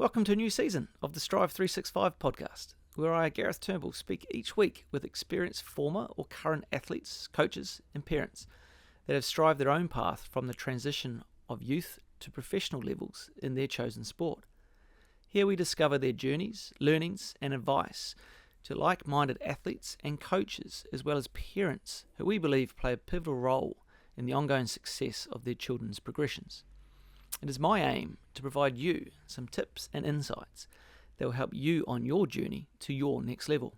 Welcome to a new season of the Strive 365 podcast, where I, Gareth Tom, will speak each week with experienced former or current athletes, coaches and parents that have strived their own path from the transition of youth to professional levels in their chosen sport. Here we discover their journeys, learnings and advice to like-minded athletes and coaches, as well as parents who we believe play a pivotal role in the ongoing success of their children's progressions. It is my aim to provide you some tips and insights that will help you on your journey to your next level.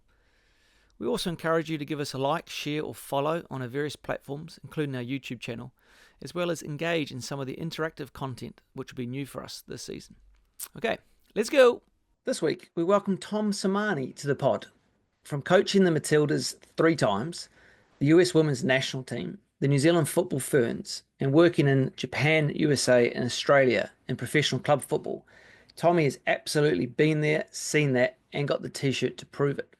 We also encourage you to give us a like, share or follow on our various platforms, including our YouTube channel, as well as engage in some of the interactive content which will be new for us this season. Okay, let's go! This week we welcome Tom Sermanni to the pod. From coaching the Matildas 3 times, the US Women's National Team, the New Zealand Football Ferns, and working in Japan, USA and Australia in professional club football, Tommy has absolutely been there, seen that and got the t-shirt to prove it.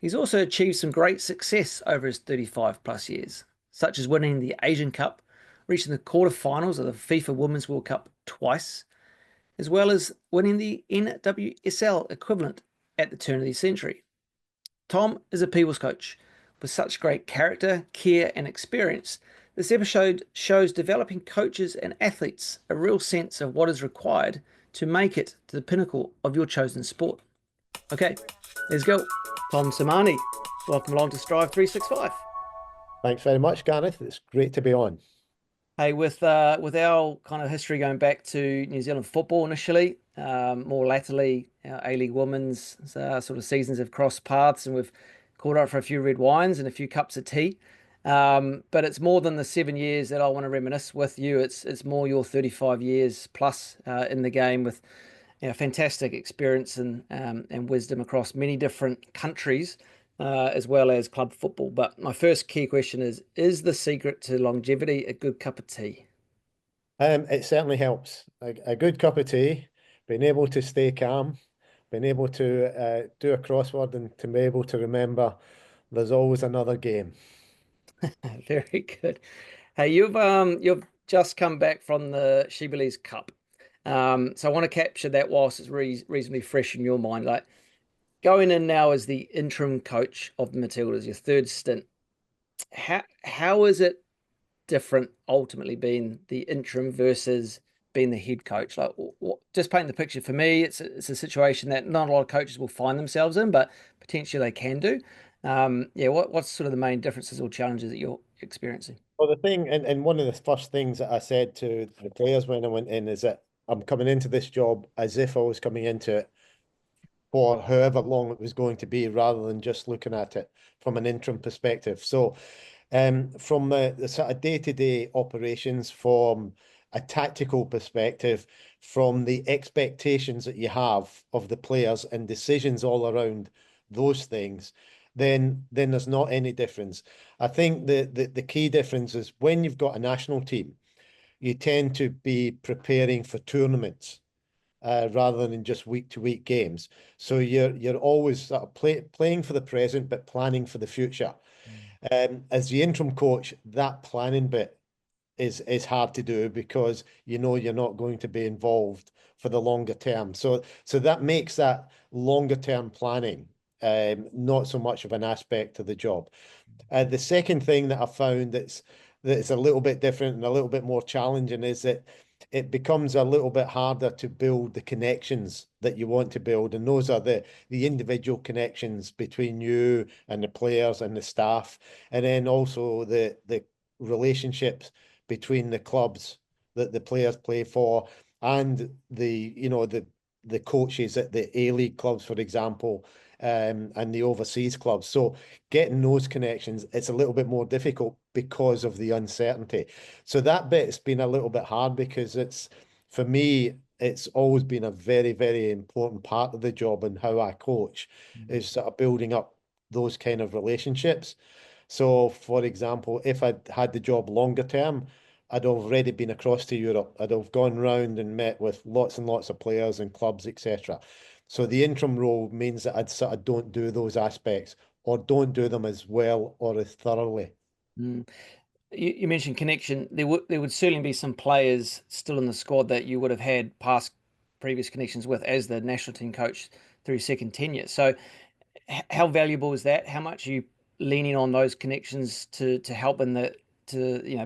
He's also achieved some great success over his 35 plus years, such as winning the Asian Cup, reaching the quarterfinals of the FIFA Women's World Cup twice, as well as winning the NWSL equivalent at the turn of the century. Tom is a people's coach with such great character, care and experience. This episode shows developing coaches and athletes a real sense of what is required to make it to the pinnacle of your chosen sport. Okay, let's go. Tom Sermanni, welcome along to Strive 365. Thanks very much, Gareth. It's great to be on. Hey, with our kind of history going back to New Zealand football initially, more latterly, our A-League Women's sort of seasons have crossed paths and we've caught up for a few red wines and a few cups of tea. But it's more than the 7 years that I want to reminisce with you. It's more your 35 years plus in the game with fantastic experience and wisdom across many different countries, as well as club football. But my first key question is the secret to longevity a good cup of tea? It certainly helps. A good cup of tea, being able to stay calm, being able to do a crossword and to be able to remember there's always another game. Very good. Hey, you've just come back from the Shibboleth's Cup. So I want to capture that whilst it's reasonably fresh in your mind. Like going in now as the interim coach of the Matildas, your third stint. How is it different ultimately being the interim versus being the head coach? Like, just paint the picture for me. It's a situation that not a lot of coaches will find themselves in, but potentially they can do. What's sort of the main differences or challenges that you're experiencing? Well, the thing, and one of the first things that I said to the players when I went in is that I'm coming into this job as if I was coming into it for however long it was going to be, rather than just looking at it from an interim perspective. So from the sort of day-to-day operations, from a tactical perspective, from the expectations that you have of the players and decisions all around those things, then there's not any difference. I think the key difference is when you've got a national team, you tend to be preparing for tournaments rather than just week-to-week games. So you're always sort of playing for the present, but planning for the future. As the interim coach, that planning bit is hard to do because you're not going to be involved for the longer term. So that makes that longer term planning not so much of an aspect of the job. The second thing that I found that's a little bit different and a little bit more challenging is that it becomes a little bit harder to build the connections that you want to build. And those are the individual connections between you and the players and the staff. And then also the relationships between the clubs that the players play for and the coaches at the A-League clubs, for example, and the overseas clubs. So getting those connections, it's a little bit more difficult because of the uncertainty. So that bit's been a little bit hard because for me, it's always been a very, very important part of the job and how I coach is sort of building up those kind of relationships. So, for example, if I'd had the job longer term, I'd already been across to Europe. I'd have gone round and met with lots and lots of players and clubs, etc. So the interim role means that I'd sort of don't do those aspects or don't do them as well or as thoroughly. You mentioned connection. There would certainly be some players still in the squad that you would have had past previous connections with as the national team coach through second tenure. So how valuable is that? How much are you leaning on those connections to help in the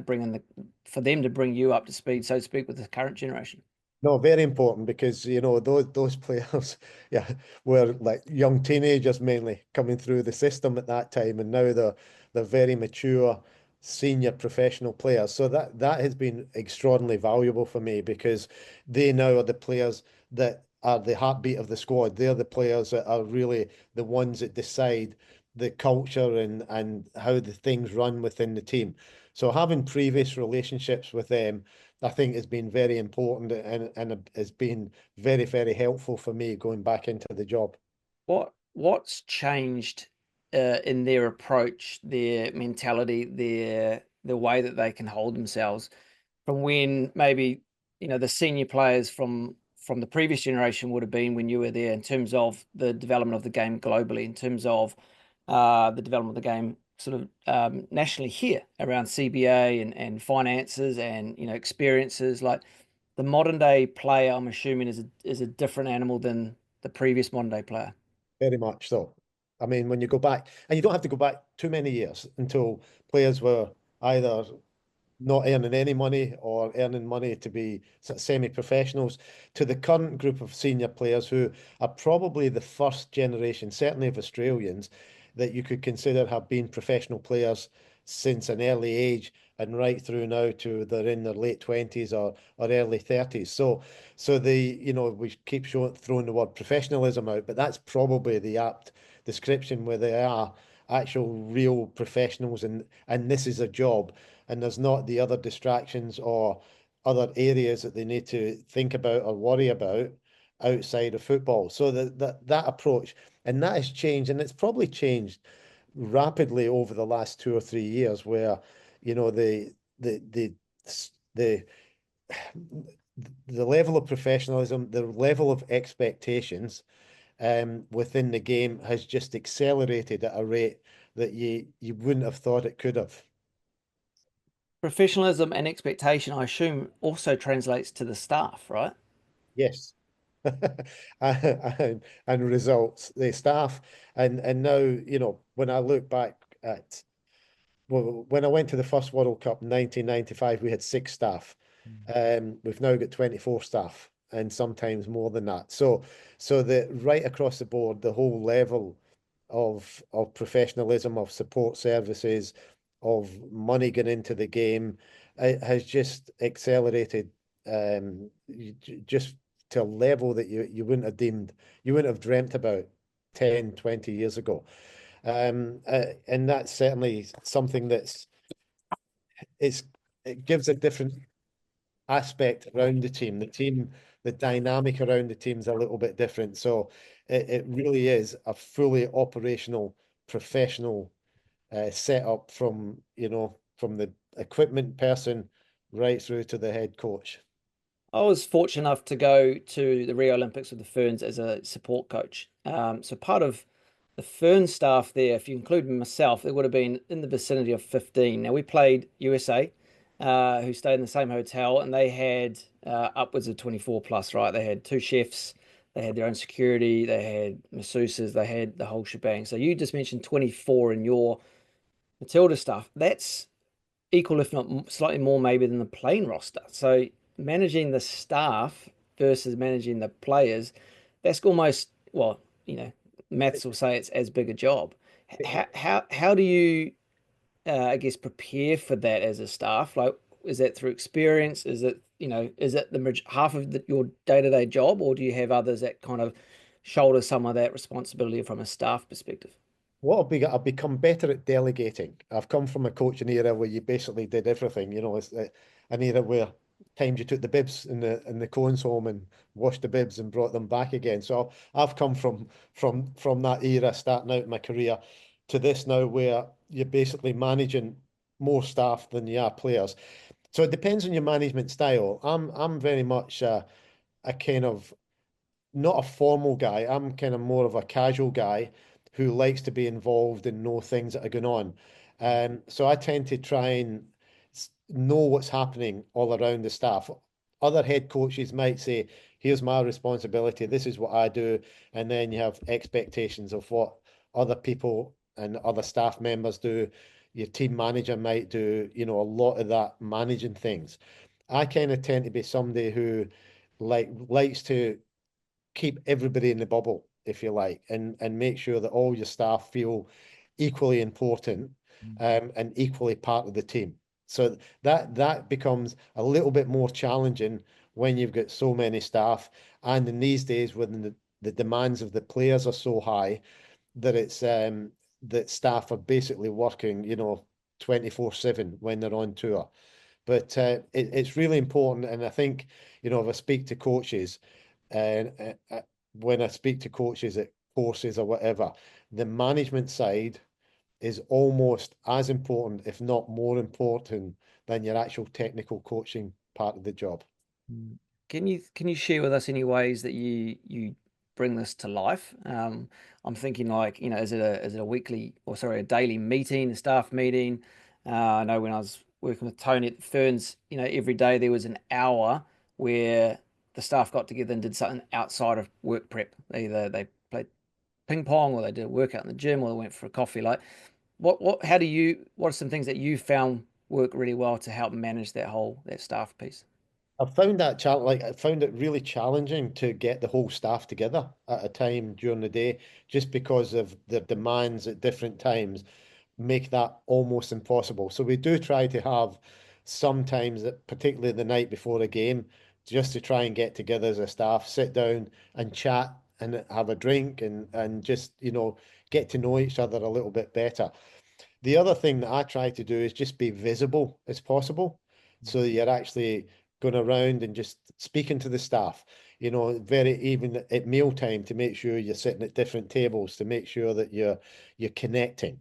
bring in the for them to bring you up to speed, so to speak, with the current generation? No, very important because those players, yeah, were like young teenagers mainly coming through the system at that time, and now they're very mature senior professional players. So that has been extraordinarily valuable for me because they now are the players that are the heartbeat of the squad. They're the players that are really the ones that decide the culture and how the things run within the team. So having previous relationships with them, I think has been very important and has been very, very helpful for me going back into the job. What's changed in their approach, their mentality, the way that they can hold themselves from when maybe the senior players from the previous generation would have been when you were there, in terms of the development of the game globally, in terms of the development of the game sort of nationally here around CBA and finances and experiences. Like the modern day player, I'm assuming is a different animal than the previous modern day player. Very much so. I mean, when you go back, and you don't have to go back too many years until players were either not earning any money or earning money to be semi-professionals, to the current group of senior players who are probably the first generation, certainly of Australians, that you could consider have been professional players since an early age and right through now to they're in their late 20s or early 30s. So we keep throwing the word professionalism out, but that's probably the apt description where they are actual real professionals and this is a job and there's not the other distractions or other areas that they need to think about or worry about outside of football. So that approach, and that has changed, and it's probably changed rapidly over the last 2 or 3 years, where the the the the level of professionalism, the level of expectations within the game has just accelerated at a rate that you wouldn't have thought it could have. Professionalism and expectation, I assume, also translates to the staff, right? Yes. And results, the staff, and now, when I look back at, well, when I went to the first World Cup in 1995, we had 6 staff. We've now got 24 staff and sometimes more than that. So the right across the board, the whole level of professionalism, of support services, of money getting into the game, it has just accelerated just to a level that you wouldn't have dreamt about 10, 20 years ago. And that's certainly something it gives a different aspect around the team. The dynamic around the team's a little bit different. So it really is a fully operational, professional setup from the equipment person right through to the head coach. I was fortunate enough to go to the Rio Olympics with the Ferns as a support coach. So part of the Fern staff there, if you include myself, it would have been in the vicinity of 15. Now we played USA, who stayed in the same hotel, and they had upwards of 24 plus, right? They had two chefs, they had their own security, they had masseuses, they had the whole shebang. So you just mentioned 24 in your Matilda stuff. That's equal, if not slightly more, maybe than the plain roster. So managing the staff versus managing the players, that's almost, well, maths will say it's as big a job. How do you, I guess, prepare for that as a staff? Like, is that through experience? Is it, is it half of your day-to-day job, or do you have others that kind of shoulder some of that responsibility from a staff perspective? I've become better at delegating. I've come from a coaching era where you basically did everything. It's an era where times you took the bibs in the cones home and washed the bibs and brought them back again. So I've come from that era, starting out in my career, to this now where you're basically managing more staff than you are players. So it depends on your management style. I'm very much a kind of not a formal guy. I'm kind of more of a casual guy who likes to be involved and know things that are going on. So I tend to try and know what's happening all around the staff. Other head coaches might say, here's my responsibility, this is what I do, and then you have expectations of what other people and other staff members do. Your team manager might do, a lot of that managing things. I kind of tend to be somebody who likes to keep everybody in the bubble, if you like, and make sure that all your staff feel equally important, and equally part of the team. So that becomes a little bit more challenging when you've got so many staff, and in these days when the demands of the players are so high that that staff are basically working, 24/7 when they're on tour. But it's really important, and I think, if I speak to coaches, and when I speak to coaches at courses or whatever, the management side is almost as important, if not more important, than your actual technical coaching part of the job. Mm. Can you share with us any ways that you bring this to life? I'm thinking like, is it a weekly, or sorry, a daily meeting, a staff meeting? I know when I was working with Tony at the Ferns, every day there was an hour where the staff got together and did something outside of work prep. Either they played ping pong, or they did a workout in the gym, or they went for a coffee. Like, what are some things that you found work really well to help manage that staff piece? I found it really challenging to get the whole staff together at a time during the day, just because of the demands at different times make that almost impossible. So we do try to have sometimes, particularly the night before a game, just to try and get together as a staff, sit down and chat and have a drink, and just, get to know each other a little bit better. The other thing that I try to do is just be visible as possible. So that you're actually going around and just speaking to the staff, very even at mealtime, to make sure you're sitting at different tables, to make sure that you're connecting.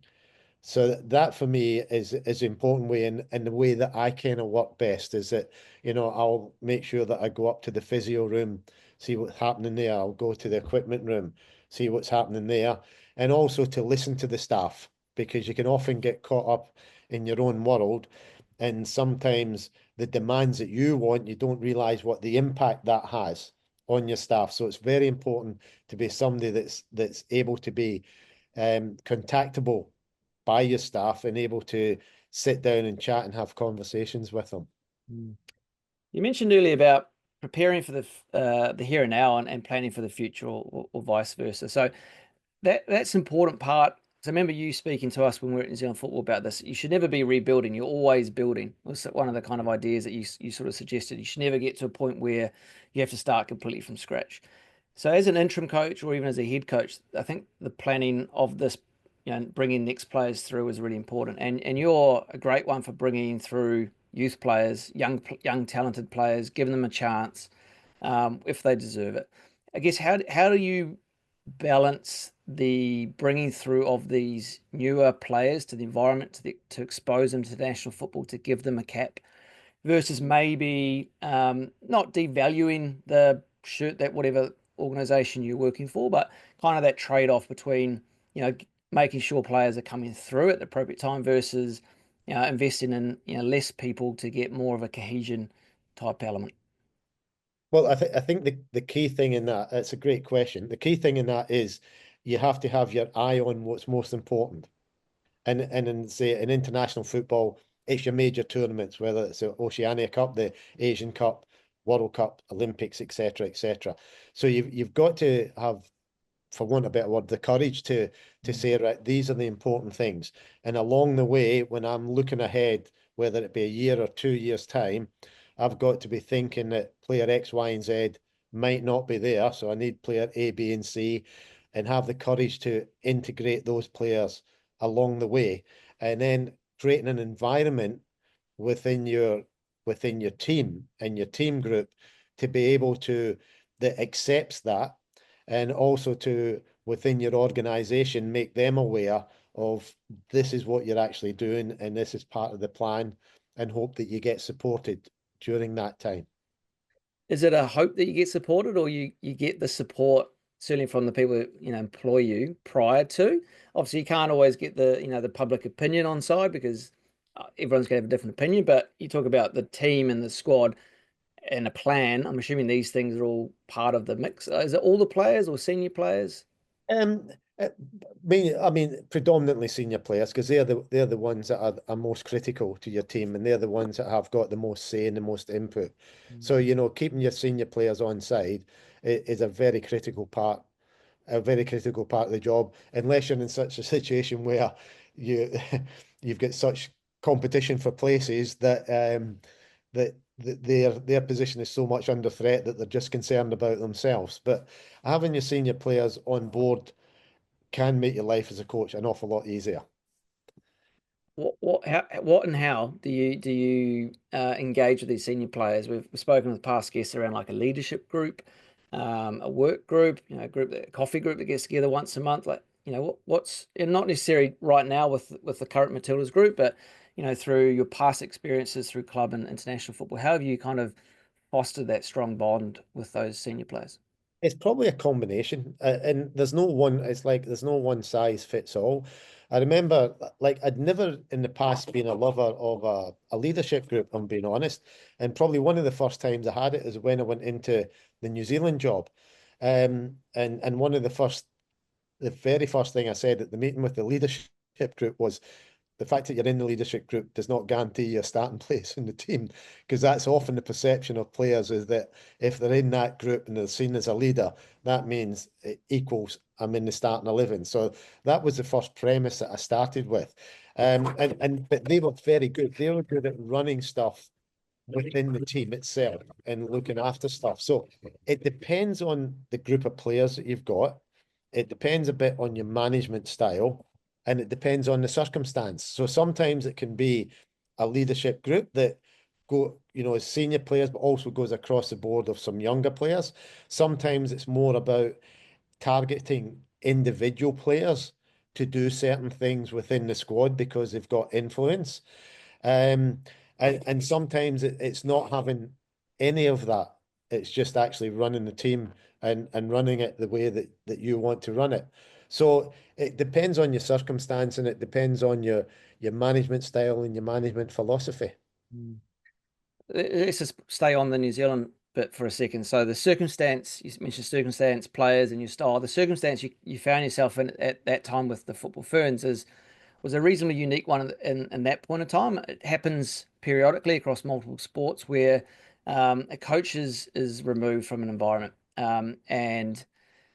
So that for me is important way, and the way that I kind of work best is that, I'll make sure that I go up to the physio room, see what's happening there. I'll go to the equipment room, see what's happening there, and also to listen to the staff, because you can often get caught up in your own world, and sometimes the demands that you want, you don't realize what the impact that has on your staff. So it's very important to be somebody that's able to be contactable by your staff and able to sit down and chat and have conversations with them. Mm. You mentioned earlier about preparing for the here and now, and planning for the future, or vice versa. So that's an important part. So I remember you speaking to us when we were at New Zealand Football about this. You should never be rebuilding. You're always building. It was one of the kind of ideas that you sort of suggested. You should never get to a point where you have to start completely from scratch. So as an interim coach, or even as a head coach, I think the planning of this, bringing next players through is really important. And you're a great one for bringing through youth players, young talented players, giving them a chance, if they deserve it. I guess how do you balance the bringing through of these newer players to the environment, to expose them to national football, to give them a cap, versus maybe not devaluing the shirt that whatever organization you're working for, but kind of that trade-off between, making sure players are coming through at the appropriate time versus, investing in, less people to get more of a cohesion type element. Well, I think the key thing in that, it's a great question. The key thing in that is you have to have your eye on what's most important. And in, say, in international football, it's your major tournaments, whether it's the Oceania Cup, the Asian Cup, World Cup, Olympics, etc., etc. So you've got to have, for want of a better word, the courage to say, right, these are the important things. And along the way, when I'm looking ahead, whether it be a year or 2 years' time, I've got to be thinking that player X, Y, and Z might not be there. So I need player A, B, and C, and have the courage to integrate those players along the way. And then creating an environment within your team and your team group to be able to that accepts that, and also to within your organization make them aware of this is what you're actually doing and this is part of the plan, and hope that you get supported during that time. Is it a hope that you get supported, or you get the support certainly from the people that, employ you prior to? Obviously, you can't always get the public opinion on side, because everyone's going to have a different opinion. But you talk about the team and the squad. and a plan. I'm assuming these things are all part of the mix. Is it all the players or senior players? Um, uh, I mean, predominantly senior players because they're the ones that are most critical to your team, and they're the ones that have got the most say and the most input. So, keeping your senior players on side is a very critical part of the job, unless you're in such a situation where you you've got such competition for places that their position is so much under threat that they're just concerned about themselves. But having your senior players on board can make your life as a coach an awful lot easier. What and how do you engage with these senior players? We've spoken with past guests around like a leadership group, a work group, a coffee group that gets together once a month. Like, what's and not necessarily right now with the current Matildas group, but through your past experiences through club and international football, how have you kind of fostered that strong bond with those senior players? It's probably a combination, and there's no one. It's like there's no one size fits all. I remember, like, I'd never in the past been a lover of a leadership group. I'm being honest, and probably one of the first times I had it is when I went into the New Zealand job, and one of the very first thing I said at the meeting with the leadership group was, the fact that you're in the leadership group does not guarantee your starting place in the team, because that's often the perception of players, is that if they're in that group and they're seen as a leader, that means it equals I'm in the starting 11. So that was the first premise that I started with. But they were very good. They were good at running stuff within the team itself and looking after stuff. So it depends on the group of players that you've got. It depends a bit on your management style, and it depends on the circumstance. So sometimes it can be a leadership group that as senior players, but also goes across the board of some younger players. Sometimes it's more about targeting individual players to do certain things within the squad because they've got influence. Um, and sometimes it's not having any of that. It's just actually running the team and running it the way that you want to run it. So it depends on your circumstance, and it depends on your management style and your management philosophy. Mm. Let's just stay on the New Zealand bit for a second. So the circumstance, you mentioned circumstance, players and your style. The circumstance you found yourself in at that time with the Football Ferns was a reasonably unique one in that point of time. It happens periodically across multiple sports where a coach is removed from an environment. And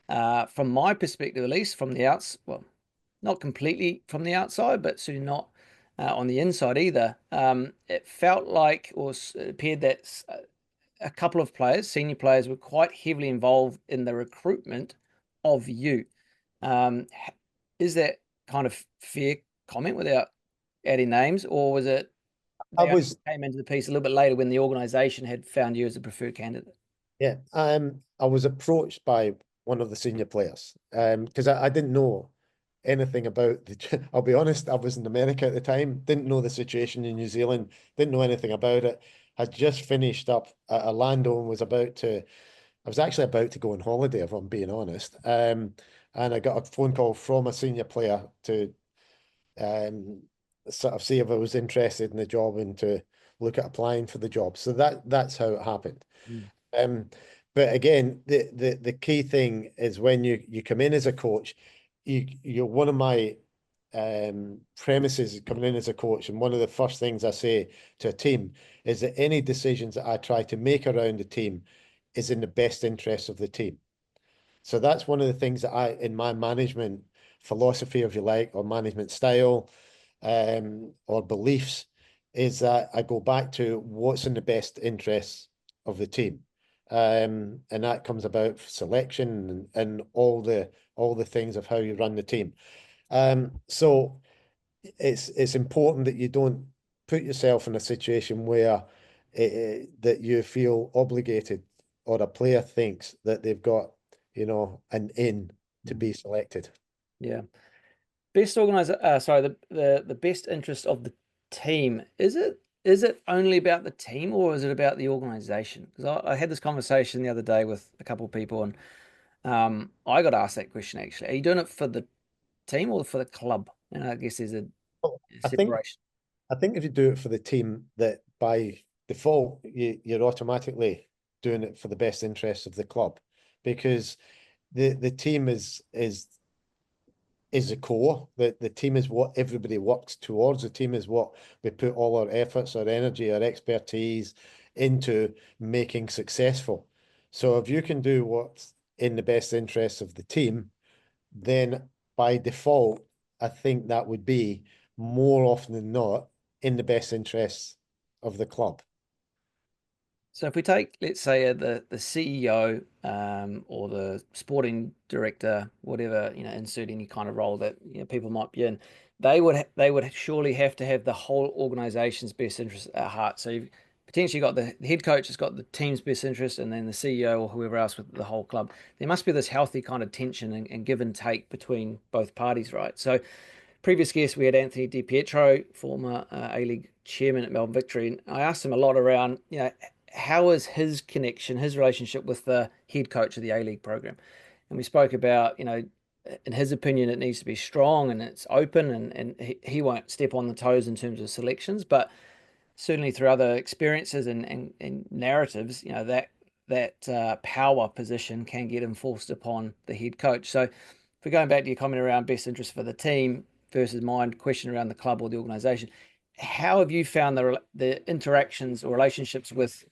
from my perspective, at least from the outs, well, not completely from the outside, but certainly not on the inside either. It felt like, it appeared that a couple of players, senior players, were quite heavily involved in the recruitment of you. Um, is that kind of fair comment without adding names, or was it I they only was came into the piece a little bit later when the organisation had found you as a preferred candidate? Yeah, I was approached by one of the senior players, because I didn't know anything about I'll be honest, I was in America at the time, didn't know the situation in New Zealand, didn't know anything about it. Had just finished up at Orlando and I was actually about to go on holiday, if I'm being honest. And I got a phone call from a senior player to um sort of see if I was interested in the job and to look at applying for the job. So that's how it happened. Mm. Um, but again, the key thing is when you come in as a coach, you're one of my premises coming in as a coach, and one of the first things I say to a team is that any decisions that I try to make around the team is in the best interest of the team. So that's one of the things that in my management philosophy, if you like, or management style, or beliefs, is that I go back to what's in the best interests of the team. And that comes about selection and all the things of how you run the team. So it's important that you don't put yourself in a situation where that you feel obligated, or a player thinks that they've got, an in to Mm. be selected. Yeah. Best organizer, sorry, the best interest of the team. Is it only about the team or is it about the organization? Because I had this conversation the other day with a couple of people, and I got asked that question actually. Are you doing it for the team or for the club? And I guess there's a Well, I think separation. I think if you do it for the team, that by default, you're automatically doing it for the best interests of the club, because the team is the core. The team is what everybody works towards. The team is what we put all our efforts, our energy, our expertise into making successful. So if you can do what's in the best interests of the team, then by default, I think that would be more often than not in the best interests of the club. So if we take, let's say, the CEO or the sporting director, whatever, insert any kind of role that people might be in, they would surely have to have the whole organisation's best interest at heart. So you've potentially got the head coach has got the team's best interest, and then the CEO or whoever else with the whole club. There must be this healthy kind of tension and give and take between both parties, right? So previous guest, we had Anthony Di Pietro, former A-League chairman at Melbourne Victory, and I asked him a lot around, how is his connection, his relationship with the head coach of the A-League program? And we spoke about, in his opinion, it needs to be strong and it's open, and he won't step on the toes in terms of selections, but certainly through other experiences and narratives, that power position can get enforced upon the head coach. So if we're going back to your comment around best interest for the team versus my question around the club or the organisation, how have you found the interactions or relationships with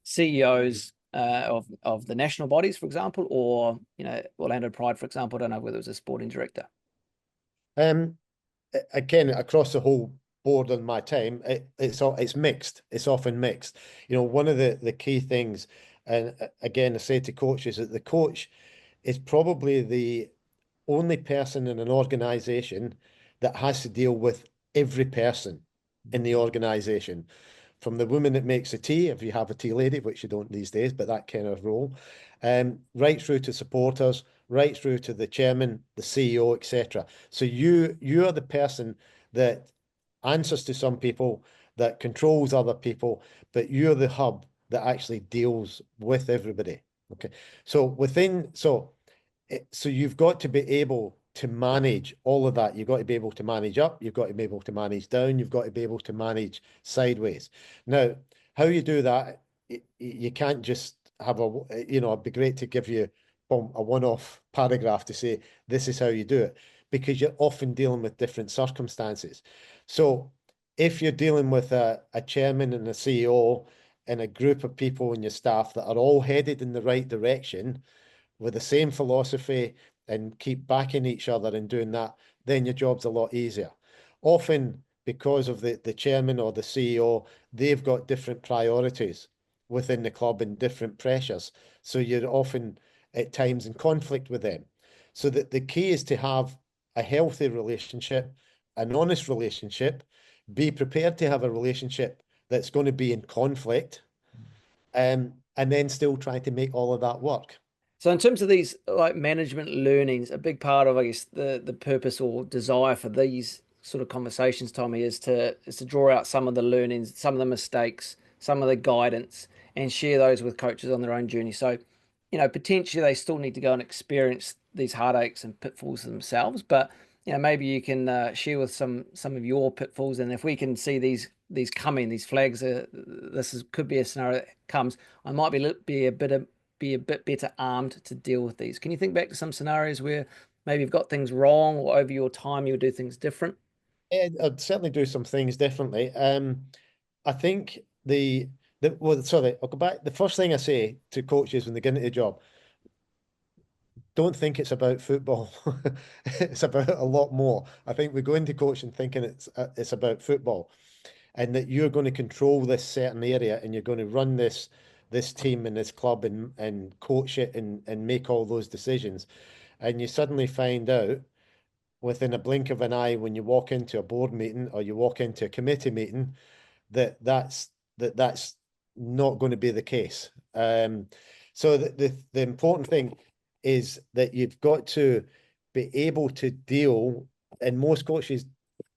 CEOs of the national bodies, for example, or Orlando Pride, for example? I don't know whether it was a sporting director. Again, across the whole board on my time, it's mixed. It's often mixed. One of the key things, and again, I say to coaches, that the coach is probably the only person in an organization that has to deal with every person in the organization, from the woman that makes the tea, if you have a tea lady, which you don't these days, but that kind of role, right through to supporters, right through to the chairman, the CEO, etc. So you are the person that answers to some people, that controls other people, but you're the hub that actually deals with everybody. Okay, so you've got to be able to manage all of that. You've got to be able to manage up. You've got to be able to manage down. You've got to be able to manage sideways. Now, how you do that, you can't just have it'd be great to give you a one-off paragraph to say, this is how you do it, because you're often dealing with different circumstances. So if you're dealing with a chairman and a CEO and a group of people in your staff that are all headed in the right direction, with the same philosophy, and keep backing each other and doing that, then your job's a lot easier. Often, because of the chairman or the CEO, they've got different priorities within the club and different pressures. So you're often at times in conflict with them. So that the key is to have a healthy relationship, an honest relationship, be prepared to have a relationship that's going to be in conflict, and then still try to make all of that work. So in terms of these like management learnings, a big part of, I guess, the purpose or desire for these sort of conversations, Tommy, is to draw out some of the learnings, some of the mistakes, some of the guidance, and share those with coaches on their own journey. So, potentially they still need to go and experience these heartaches and pitfalls themselves, but maybe you can share with some of your pitfalls, and if we can see these coming, these flags, could be a scenario that comes, I might be a bit better armed to deal with these. Can you think back to some scenarios where maybe you've got things wrong, or over your time you'll do things different? Yeah, I'd certainly do some things differently. I think I'll go back. The first thing I say to coaches when they get into the job, don't think it's about football. It's about a lot more. I think we go into coaching thinking it's about football, and that you're going to control this certain area, and you're going to run this team and this club and coach it and make all those decisions. And you suddenly find out within a blink of an eye, when you walk into a board meeting or you walk into a committee meeting, that's not going to be the case. So the important thing is that you've got to be able to deal, and most coaches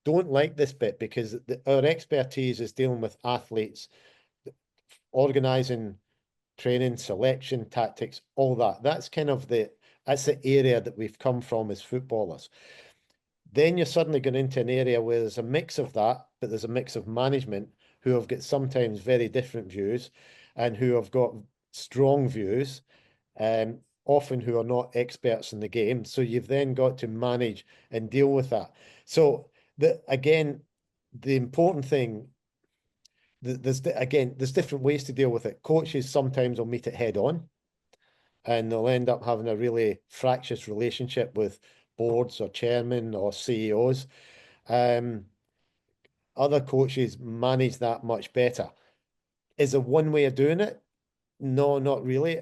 don't like this bit, because our expertise is dealing with athletes, organizing training, selection, tactics, all that. That's the area that we've come from as footballers. Then you're suddenly going into an area where there's a mix of that, but there's a mix of management, who have got sometimes very different views and who have got strong views, often who are not experts in the game. So you've then got to manage and deal with that. So again, the important thing, there's different ways to deal with it. Coaches sometimes will meet it head on, and they'll end up having a really fractious relationship with boards or chairmen or CEOs. Other coaches manage that much better. Is there one way of doing it? No, not really.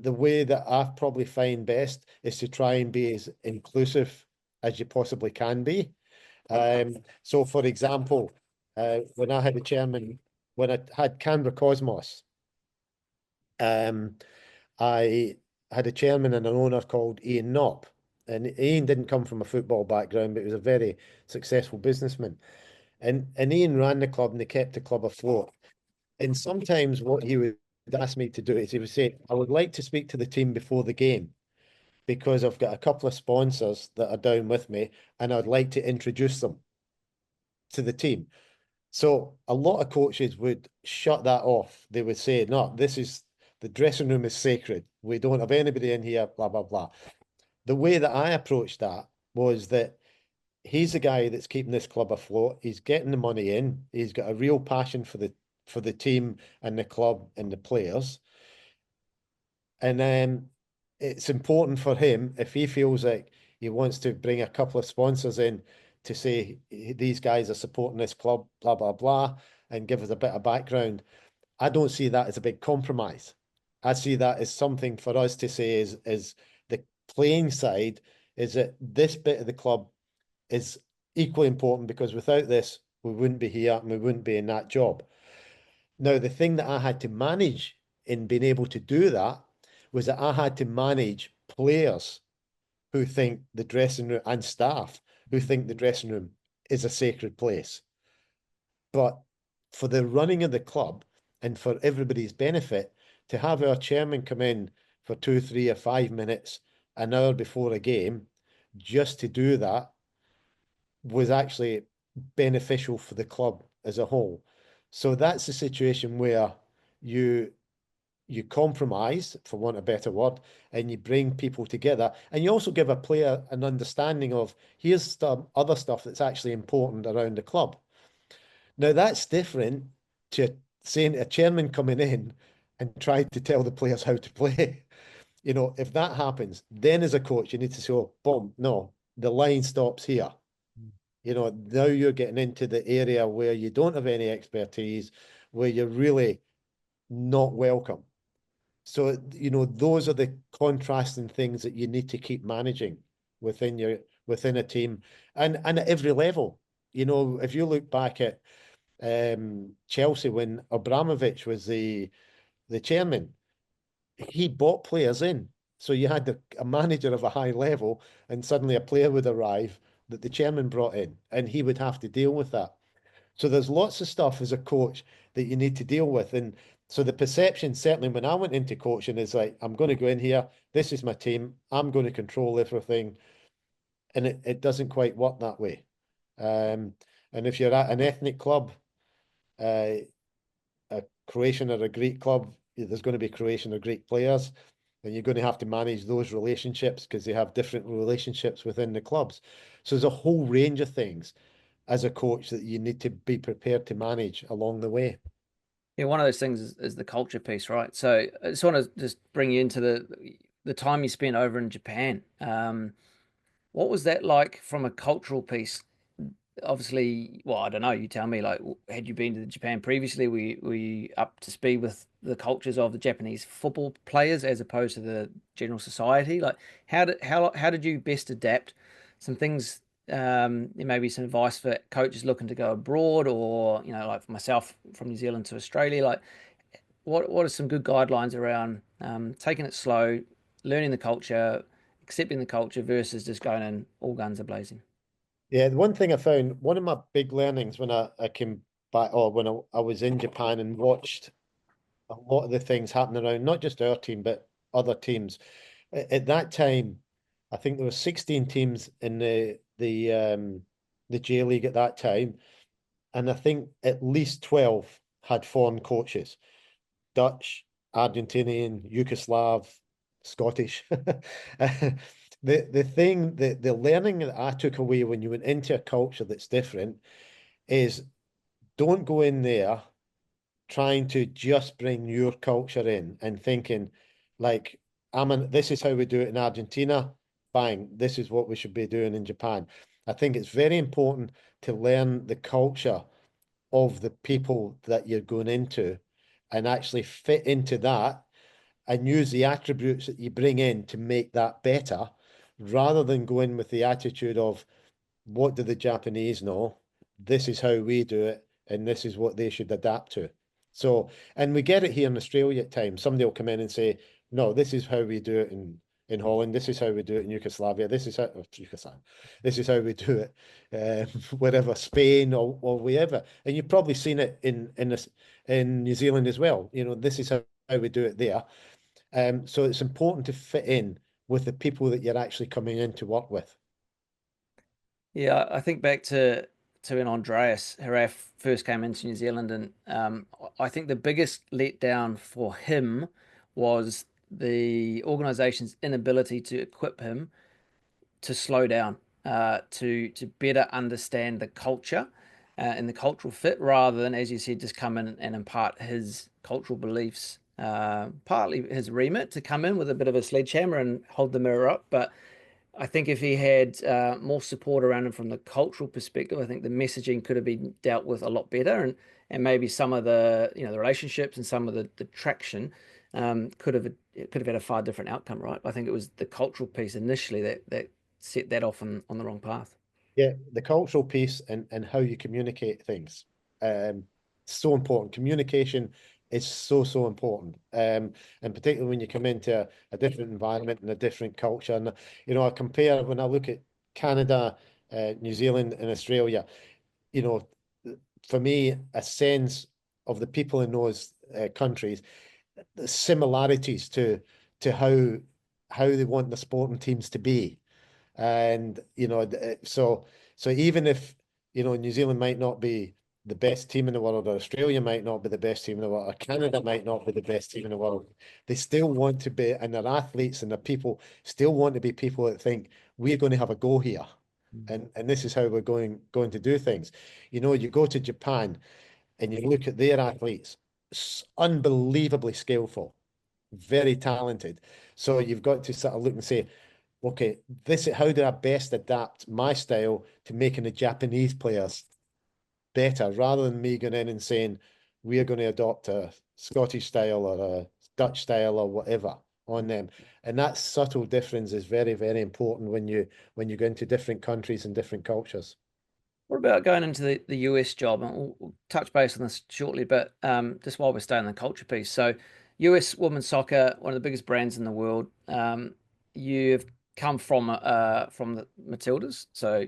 The way that I probably find best is to try and be as inclusive as you possibly can be. So, for example, when I had a chairman, when I had Canberra Cosmos, I had a chairman and an owner called Ian Knopp. And Ian didn't come from a football background, but he was a very successful businessman. And Ian ran the club and they kept the club afloat. And sometimes what he would ask me to do is he would say, I would like to speak to the team before the game because I've got a couple of sponsors that are down with me and I'd like to introduce them to the team. So a lot of coaches would shut that off. They would say, no, the dressing room is sacred. We don't have anybody in here, blah, blah, blah. The way that I approached that was that he's the guy that's keeping this club afloat. He's getting the money in. He's got a real passion for the team and the club and the players. And then it's important for him if he feels like he wants to bring a couple of sponsors in to say these guys are supporting this club, blah, blah, blah, and give us a bit of background. I don't see that as a big compromise. I see that as something for us to say is the playing side is that this bit of the club is equally important because without this, we wouldn't be here and we wouldn't be in that job. Now, the thing that I had to manage in being able to do that was that I had to manage players who think the dressing room and staff who think the dressing room is a sacred place. But for the running of the club and for everybody's benefit, to have our chairman come in for 2, 3, or 5 minutes, an hour before a game, just to do that was actually beneficial for the club as a whole. So that's the situation where you compromise, for want of a better word, and you bring people together. And you also give a player an understanding of here's some other stuff that's actually important around the club. Now, that's different to saying a chairman coming in and trying to tell the players how to play. If that happens, then as a coach, you need to say, oh, boom, no, the line stops here. Now you're getting into the area where you don't have any expertise, where you're really not welcome. So, those are the contrasting things that you need to keep managing within a team and at every level. If you look back at Chelsea when Abramovich was the chairman, he bought players in. So you had a manager of a high level, and suddenly a player would arrive that the chairman brought in, and he would have to deal with that. So there's lots of stuff as a coach that you need to deal with. And so the perception, certainly when I went into coaching, is like, I'm going to go in here, this is my team, I'm going to control everything. And it doesn't quite work that way. And if you're at an ethnic club, a Croatian or a Greek club, there's going to be Croatian or Greek players, and you're going to have to manage those relationships because they have different relationships within the clubs. So there's a whole range of things as a coach that you need to be prepared to manage along the way. Yeah, one of those things is the culture piece, right? So I just want to just bring you into the time you spent over in Japan. What was that like from a cultural piece? Obviously, well, I don't know. You tell me. Like, had you been to Japan previously? Were you up to speed with the cultures of the Japanese football players as opposed to the general society? Like, how did you best adapt? Some things, maybe some advice for coaches looking to go abroad, or like for myself from New Zealand to Australia. Like, what are some good guidelines around taking it slow, learning the culture, accepting the culture versus just going in all guns a blazing? Yeah, the one thing I found, one of my big learnings when I came back, or when I was in Japan and watched a lot of the things happening around, not just our team, but other teams. At that time, I think there were 16 teams in the J League at that time, and I think at least 12 had foreign coaches: Dutch, Argentinian, Yugoslav, Scottish. The learning that I took away when you went into a culture that's different is, don't go in there trying to just bring your culture in and thinking like, this is how we do it in Argentina. Bang, this is what we should be doing in Japan. I think it's very important to learn the culture of the people that you're going into and actually fit into that and use the attributes that you bring in to make that better, rather than go in with the attitude of, what do the Japanese know? This is how we do it, and this is what they should adapt to. So, and we get it here in Australia at times. Somebody will come in and say, no, this is how we do it in Holland. This is how we do it in Yugoslavia. This is how, Yugoslavia. This is how we do it, wherever, Spain or wherever. And you've probably seen it in New Zealand as well. You know, this is how we do it there. So it's important to fit in with the people that you're actually coming in to work with. Yeah, I think back to when Andreas Hiraf first came into New Zealand, and I think the biggest letdown for him was the organisation's inability to equip him to slow down, to better understand the culture and the cultural fit, rather than, as you said, just come in and impart his cultural beliefs, partly his remit to come in with a bit of a sledgehammer and hold the mirror up. But I think if he had more support around him from the cultural perspective, I think the messaging could have been dealt with a lot better, and maybe some of the the relationships and some of the traction could have had a far different outcome, right? I think it was the cultural piece initially that set that off on the wrong path. Yeah, the cultural piece and how you communicate things. So important. Communication is so important. And particularly when you come into a different environment and a different culture. And I compare, when I look at Canada, New Zealand, and Australia, you know, for me, a sense of the people in those countries, the similarities to how they want the sporting teams to be. And so even if New Zealand might not be the best team in the world, or Australia might not be the best team in the world, or Canada might not be the best team in the world, they still want to be, and their athletes and their people still want to be people that think, we're going to have a go here, and this is how we're going to do things. You go to Japan and you look at their athletes, unbelievably skillful, very talented. So you've got to sort of look and say, okay, how do I best adapt my style to making the Japanese players better, rather than me going in and saying, we're going to adopt a Scottish style or a Dutch style or whatever on them. And that subtle difference is very, very important when you go into different countries and different cultures. What about going into the US job? And we'll touch base on this shortly, but just while we're staying on the culture piece. So, US women's soccer, one of the biggest brands in the world. You've come from the Matildas, so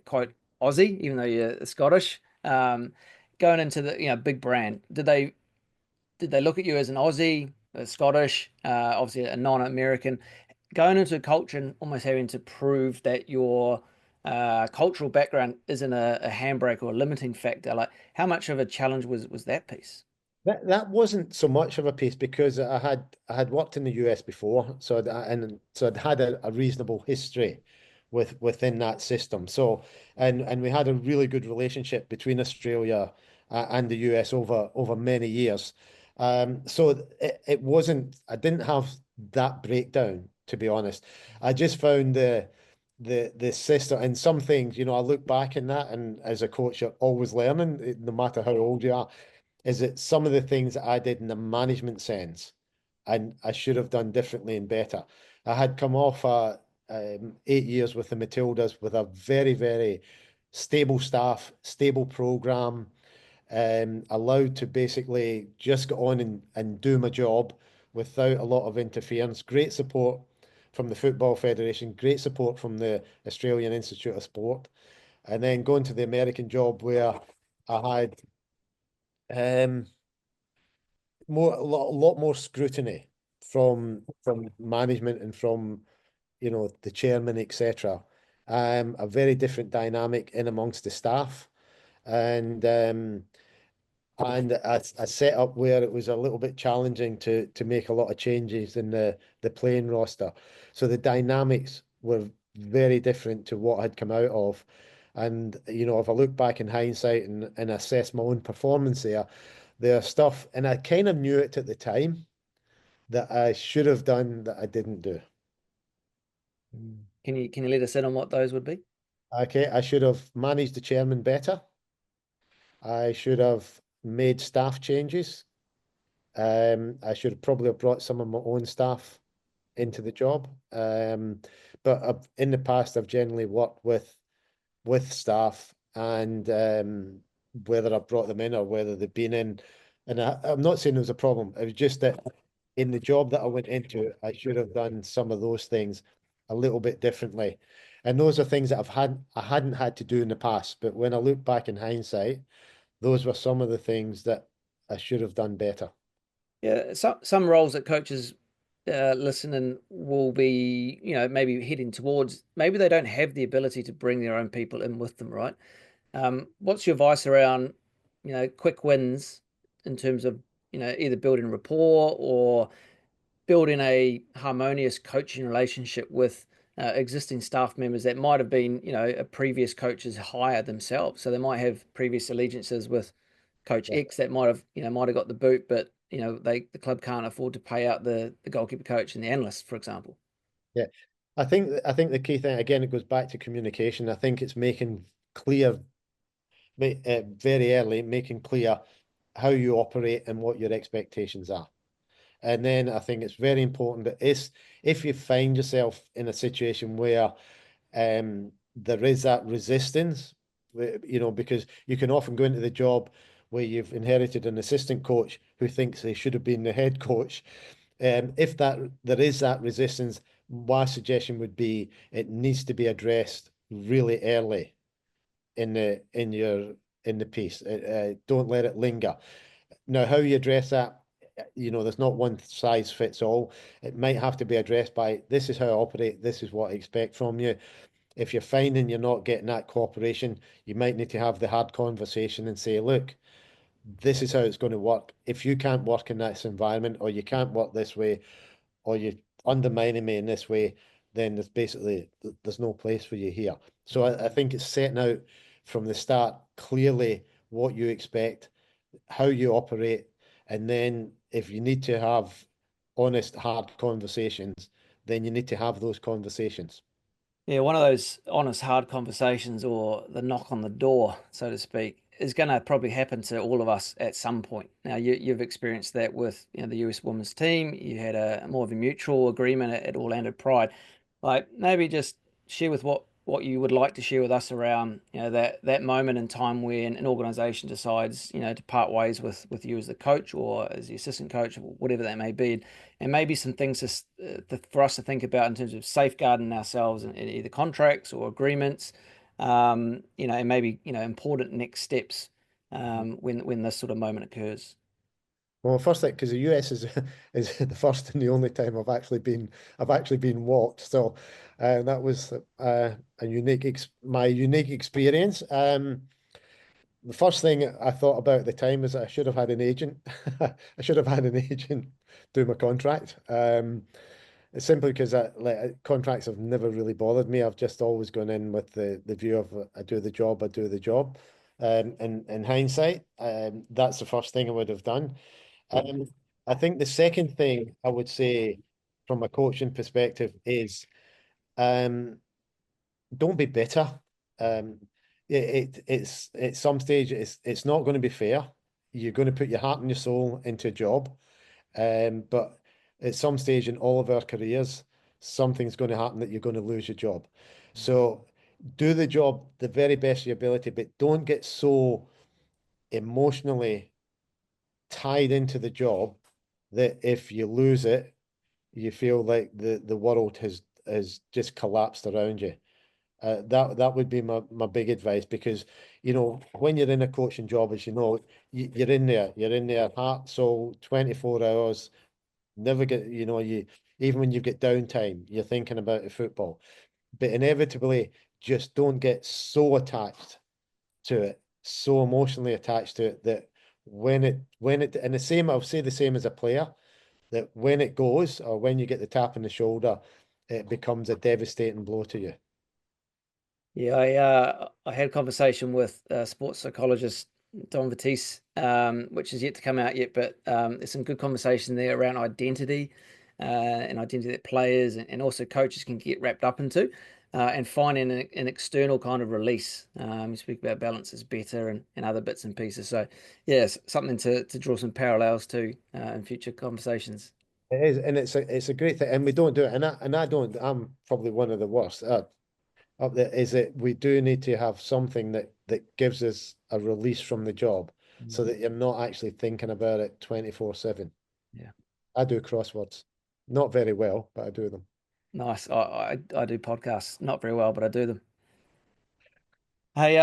quite Aussie, even though you're Scottish. Going into the big brand, did they look at you as an Aussie, a Scottish, obviously a non-American, going into a culture and almost having to prove that your cultural background isn't a handbrake or a limiting factor? Like, how much of a challenge was that piece? That wasn't so much of a piece, because I had worked in the US before, so I'd had a reasonable history within that system. So and we had a really good relationship between Australia and the US over many years. So it wasn't. I didn't have that breakdown, to be honest. I just found the system and some things. I look back in that, and as a coach, you're always learning, no matter how old you are. Is that some of the things that I did in the management sense, and I should have done differently and better. I had come off 8 years with the Matildas with a very, very stable staff, stable program, allowed to basically just go on and do my job without a lot of interference. Great support from the Football Federation, great support from the Australian Institute of Sport, and then going to the American job where I had um, a lot more scrutiny from management and from the chairman, etc. A very different dynamic in amongst the staff. and a setup where it was a little bit challenging to make a lot of changes in the playing roster. So the dynamics were very different to what had come out of. And, if I look back in hindsight and assess my own performance there's stuff, and I kind of knew it at the time, that I should have done that I didn't do. Can you let us in on what those would be? Okay, I should have managed the chairman better. I should have made staff changes. I should have probably have brought some of my own staff into the job. But in the past, I've generally worked with staff, and whether I brought them in or whether they've been in, and I'm not saying there was a problem. It was just that in the job that I went into, I should have done some of those things a little bit differently. And those are things that I hadn't had to do in the past. But when I look back in hindsight, those were some of the things that I should have done better. Yeah, some roles that coaches listening will be, maybe heading towards. Maybe they don't have the ability to bring their own people in with them, right? What's your advice around, quick wins in terms of, either building rapport or building a harmonious coaching relationship with existing staff members that might have been, a previous coach's hire themselves. So they might have previous allegiances with Coach Yeah. X that might have got the boot, but the club can't afford to pay out the goalkeeper coach and the analyst, for example. Yeah. I think the key thing again, it goes back to communication. I think it's making clear, very early, making clear how you operate and what your expectations are. And then I think it's very important that if you find yourself in a situation where there is that resistance, because you can often go into the job where you've inherited an assistant coach who thinks they should have been the head coach. If there is that resistance, my suggestion would be it needs to be addressed really early in the piece. Don't let it linger. Now, how you address that, there's not one size fits all. It might have to be addressed by this is how I operate, this is what I expect from you. If you're finding you're not getting that cooperation, you might need to have the hard conversation and say, look, this is how it's going to work. If you can't work in this environment, or you can't work this way, or you're undermining me in this way, then there's no place for you here. So I think it's setting out from the start clearly what you expect, how you operate, and then if you need to have honest, hard conversations, then you need to have those conversations. Yeah, one of those honest, hard conversations or the knock on the door, so to speak, is going to probably happen to all of us at some point. Now, you've experienced that with the US women's team. You had a more of a mutual agreement at Orlando Pride. Like maybe just share with what you would like to share with us around that moment in time when an organisation decides to part ways with you as the coach or as the assistant coach, or whatever that may be, and maybe some things for us to think about in terms of safeguarding ourselves in either contracts or agreements, and maybe important next steps when this sort of moment occurs. Well, first thing, because the US is is the first and the only time I've actually been walked. So that was a my unique experience. The first thing I thought about at the time is that I should have had an agent. I should have had an agent do my contract. It's simply because contracts have never really bothered me. I've just always gone in with the view of I do the job, I do the job. In hindsight, that's the first thing I would have done. Um, I think the second thing I would say from a coaching perspective is um, don't be bitter. Um, it's at some stage it's not going to be fair. You're going to put your heart and your soul into a job, but at some stage in all of our careers, something's going to happen that you're going to lose your job. So do the job the very best of your ability, but don't get so emotionally tied into the job that if you lose it, you feel like the world has just collapsed around you. That would be my big advice, because when you're in a coaching job, as you know, you're in there heart soul 24 hours. Never get you even when you get downtime, you're thinking about the football. But inevitably, just don't get so attached to it so emotionally attached to it that and the same, I'll say the same as a player, that when it goes or when you get the tap on the shoulder, it becomes a devastating blow to you. Yeah, I had a conversation with sports psychologist Don Batiste, which is yet to come out yet, but there's some good conversation there around identity and identity that players and also coaches can get wrapped up into, and finding an external kind of release. You speak about balance is better and other bits and pieces. So, yes, something to draw some parallels to in future conversations. It is, and it's a great thing, and we don't do it, and I don't. I'm probably one of the worst. Up there is that we do need to have something that gives us a release from the job so that you're not actually thinking about it 24/7. Yeah. I do crosswords, not very well, but I do them. Nice. I do podcasts, not very well, but I do them. Hey,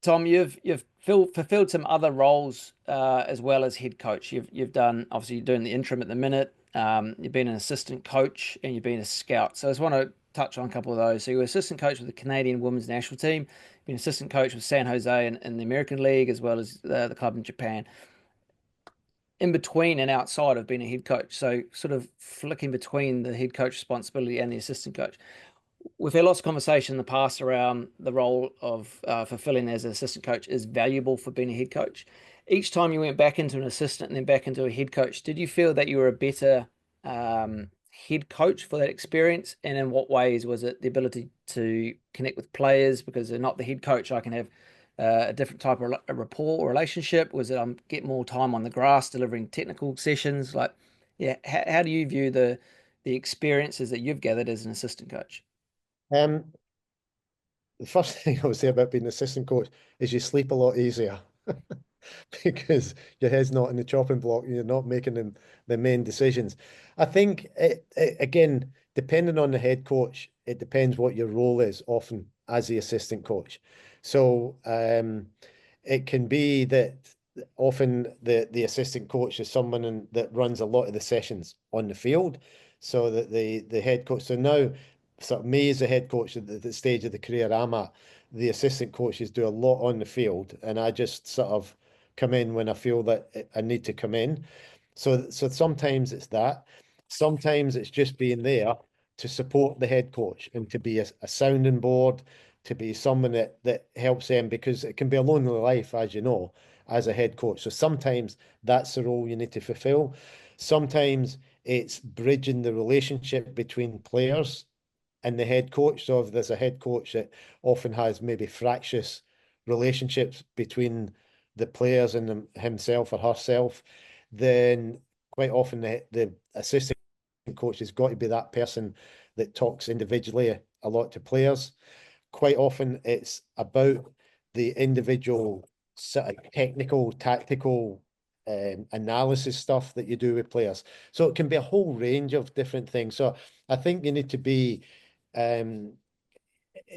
Tom, you've fulfilled some other roles as well as head coach. You've done, obviously you're doing the interim at the minute. You've been an assistant coach and you've been a scout. So I just want to touch on a couple of those. So you were assistant coach with the Canadian women's national team. You've been assistant coach with San Jose in the American League as well as the club in Japan. In between and outside of being a head coach, so sort of flicking between the head coach responsibility and the assistant coach. We've had lots of conversation in the past around the role of fulfilling as an assistant coach is valuable for being a head coach. Each time you went back into an assistant and then back into a head coach, did you feel that you were a better head coach for that experience? And in what ways was it the ability to connect with players because they're not the head coach? I can have a different type of a rapport or relationship. Was it get more time on the grass delivering technical sessions? Like, yeah, how do you view the experiences that you've gathered as an assistant coach? Um, the first thing I would say about being an assistant coach is you sleep a lot easier because your head's not in the chopping block. You're not making the main decisions. I think again, depending on the head coach, it depends what your role is often as the assistant coach. So it can be that often the assistant coach is someone that runs a lot of the sessions on the field, so that the head coach. So now, sort of me as a head coach at the stage of the career I'm at, the assistant coaches do a lot on the field, and I just sort of come in when I feel that I need to come in. So sometimes it's that. Sometimes it's just being there to support the head coach and to be a sounding board, to be someone that helps them, because it can be a lonely life, as you know, as a head coach. So sometimes that's the role you need to fulfill. Sometimes it's bridging the relationship between players and the head coach. So if there's a head coach that often has maybe fractious relationships between the players and himself or herself, then quite often the assistant coach has got to be that person that talks individually a lot to players. Quite often it's about the individual sort of technical, tactical analysis stuff that you do with players. So it can be a whole range of different things. So I think you need to be um,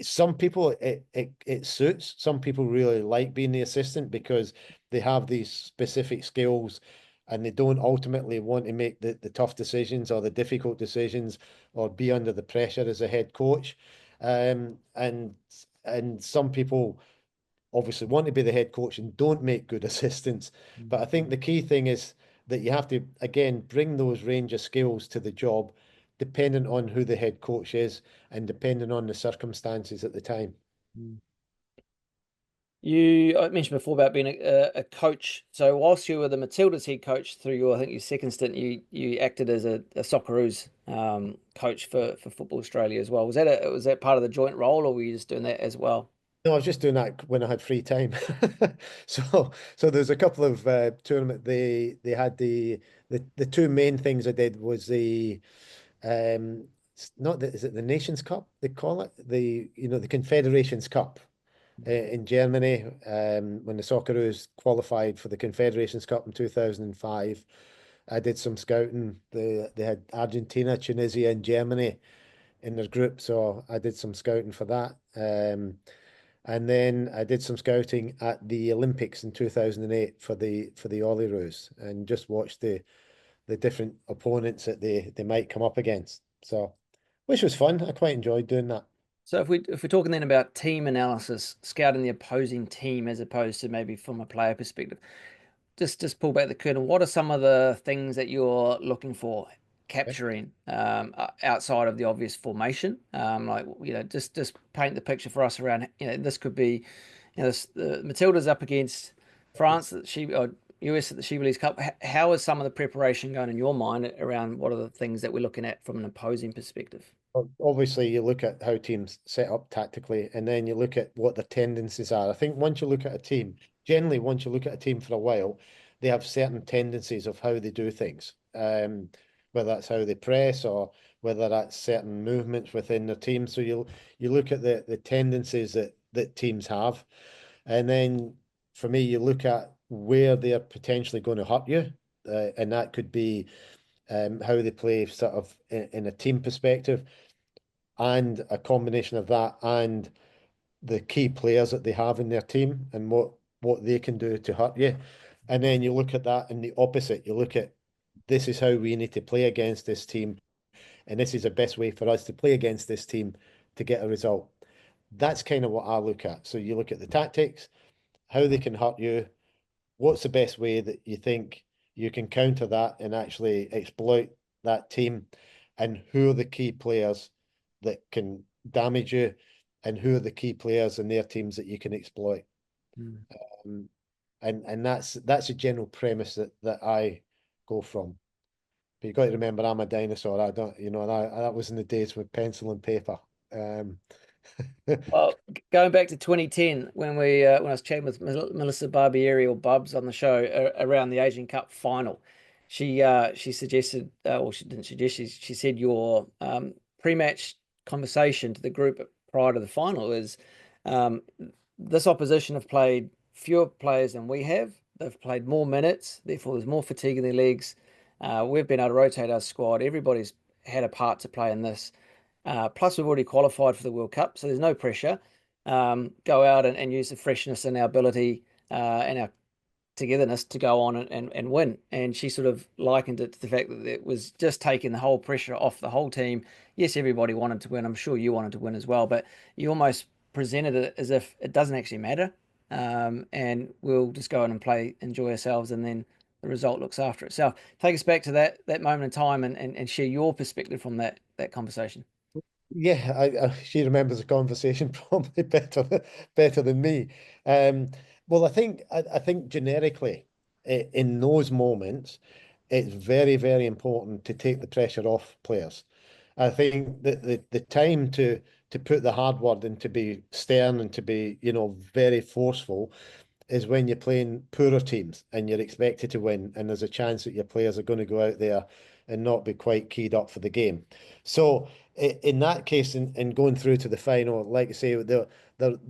some people it suits. Some people really like being the assistant because they have these specific skills and they don't ultimately want to make the tough decisions or the difficult decisions or be under the pressure as a head coach. And some people obviously want to be the head coach and don't make good assistants. But I think the key thing is that you have to, again, bring those range of skills to the job, depending on who the head coach is and depending on the circumstances at the time. I mentioned before about being a coach. So whilst you were the Matildas head coach through I think your second stint, you acted as a Socceroos coach for Football Australia as well. Was that part of the joint role, or were you just doing that as well? No, I was just doing that when I had free time. So there's a couple of tournament. They had the two main things I did was not the, is it the Nations Cup they call it, the Confederations Cup in Germany, when the Socceroos qualified for the Confederations Cup in 2005. I did some scouting. They had Argentina, Tunisia, and Germany in their group, so I did some scouting for that. And then I did some scouting at the Olympics in 2008 for the Olyroos, and just watched the different opponents that they might come up against. So, which was fun. I quite enjoyed doing that. So if we're talking then about team analysis, scouting the opposing team as opposed to maybe from a player perspective, just pull back the curtain. What are some of the things that you're looking for capturing outside of the obvious formation? Like just paint the picture for us around. This could be, the Matildas up against France that she or US at the She Believes Cup. How is some of the preparation going in your mind around what are the things that we're looking at from an opposing perspective? Obviously, you look at how teams set up tactically, and then you look at what their tendencies are. I think once you look at a team, generally, once you look at a team for a while, they have certain tendencies of how they do things. Whether that's how they press or whether that's certain movements within the team. So you look at the tendencies that teams have, and then for me, you look at where they're potentially going to hurt you, and that could be how they play sort of in a team perspective, and a combination of that and the key players that they have in their team and what they can do to hurt you. And then you look at that in the opposite. You look at this is how we need to play against this team, and this is the best way for us to play against this team to get a result. That's kind of what I look at. So you look at the tactics, how they can hurt you, what's the best way that you think you can counter that and actually exploit that team, and who are the key players that can damage you, and who are the key players in their teams that you can exploit. Mm. Um, and that's a general premise that I go from. But you've got to remember, I'm a dinosaur. I don't, that was in the days with pencil and paper. Um, Well, going back to 2010, when I was chatting with Melissa Barbieri or Bubs on the show around the Asian Cup final, she suggested, or she didn't suggest, she said your pre-match conversation to the group prior to the final is um, this opposition have played fewer players than we have. They've played more minutes, therefore there's more fatigue in their legs. We've been able to rotate our squad. Everybody's had a part to play in this. Plus, we've already qualified for the World Cup, so there's no pressure. Go out and use the freshness and our ability and our togetherness to go on and win. And she sort of likened it to the fact that it was just taking the whole pressure off the whole team. Yes, everybody wanted to win. I'm sure you wanted to win as well, but you almost presented it as if it doesn't actually matter. And we'll just go in and play, enjoy ourselves, and then the result looks after itself. Take us back to that moment in time and share your perspective from that conversation. Yeah, she remembers the conversation probably better than me. Um, well, I think generically, in those moments, it's very, very important to take the pressure off players. I think that the time to put the hard word and to be stern and to be, very forceful is when you're playing poorer teams and you're expected to win, and there's a chance that your players are going to go out there and not be quite keyed up for the game. So in that case, in going through to the final, like I say, there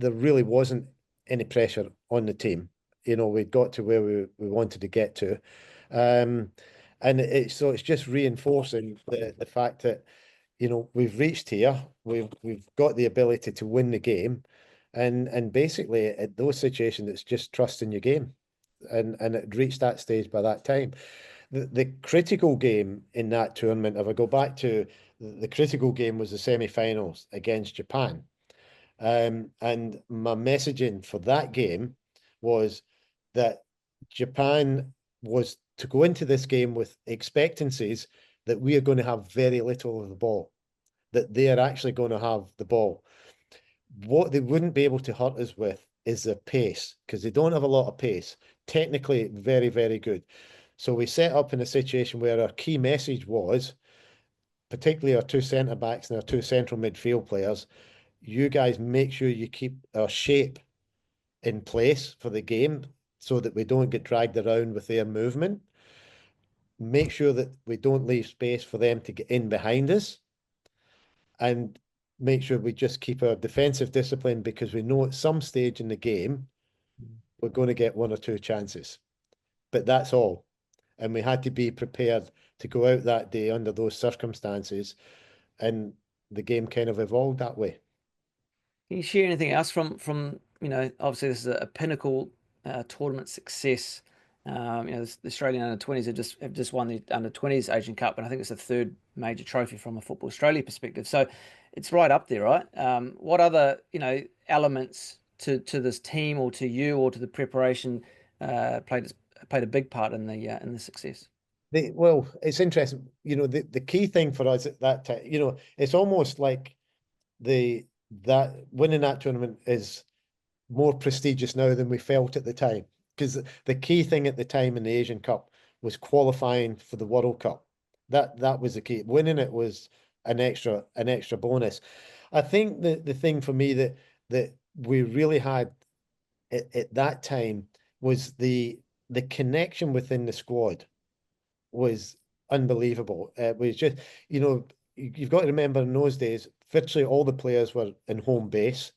really wasn't any pressure on the team. We'd got to where we wanted to get to. Um, and it's just reinforcing the fact that, we've reached here, we've got the ability to win the game. And basically at those situations, it's just trust in your game. And it reached that stage by that time. The critical game in that tournament, if I go back to the critical game, was the semi-finals against Japan. And my messaging for that game was that Japan was to go into this game with expectancies that we are going to have very little of the ball, that they are actually going to have the ball. What they wouldn't be able to hurt us with is the pace, because they don't have a lot of pace. Technically, very, very good. So we set up in a situation where our key message was, particularly our two centre backs and our two central midfield players, you guys make sure you keep our shape in place for the game so that we don't get dragged around with their movement. Make sure that we don't leave space for them to get in behind us, and make sure we just keep our defensive discipline, because we know at some stage in the game we're going to get one or two chances. But that's all. And we had to be prepared to go out that day under those circumstances. And the game kind of evolved that way. Can you share anything else from obviously this is a pinnacle tournament success. The Australian under 20s have just won the under 20s Asian Cup, and I think it's the third major trophy from a Football Australia perspective. So it's right up there, right? What other, elements to this team or to you or to the preparation played a big part in the success? Well, it's interesting. The key thing for us at that time, it's almost like that winning that tournament is more prestigious now than we felt at the time. Because the key thing at the time in the Asian Cup was qualifying for the World Cup. That was the key. Winning it was an extra bonus. I think the thing for me that we really had at that time was the connection within the squad was unbelievable. It was just, you've got to remember in those days, virtually all the players were in home base.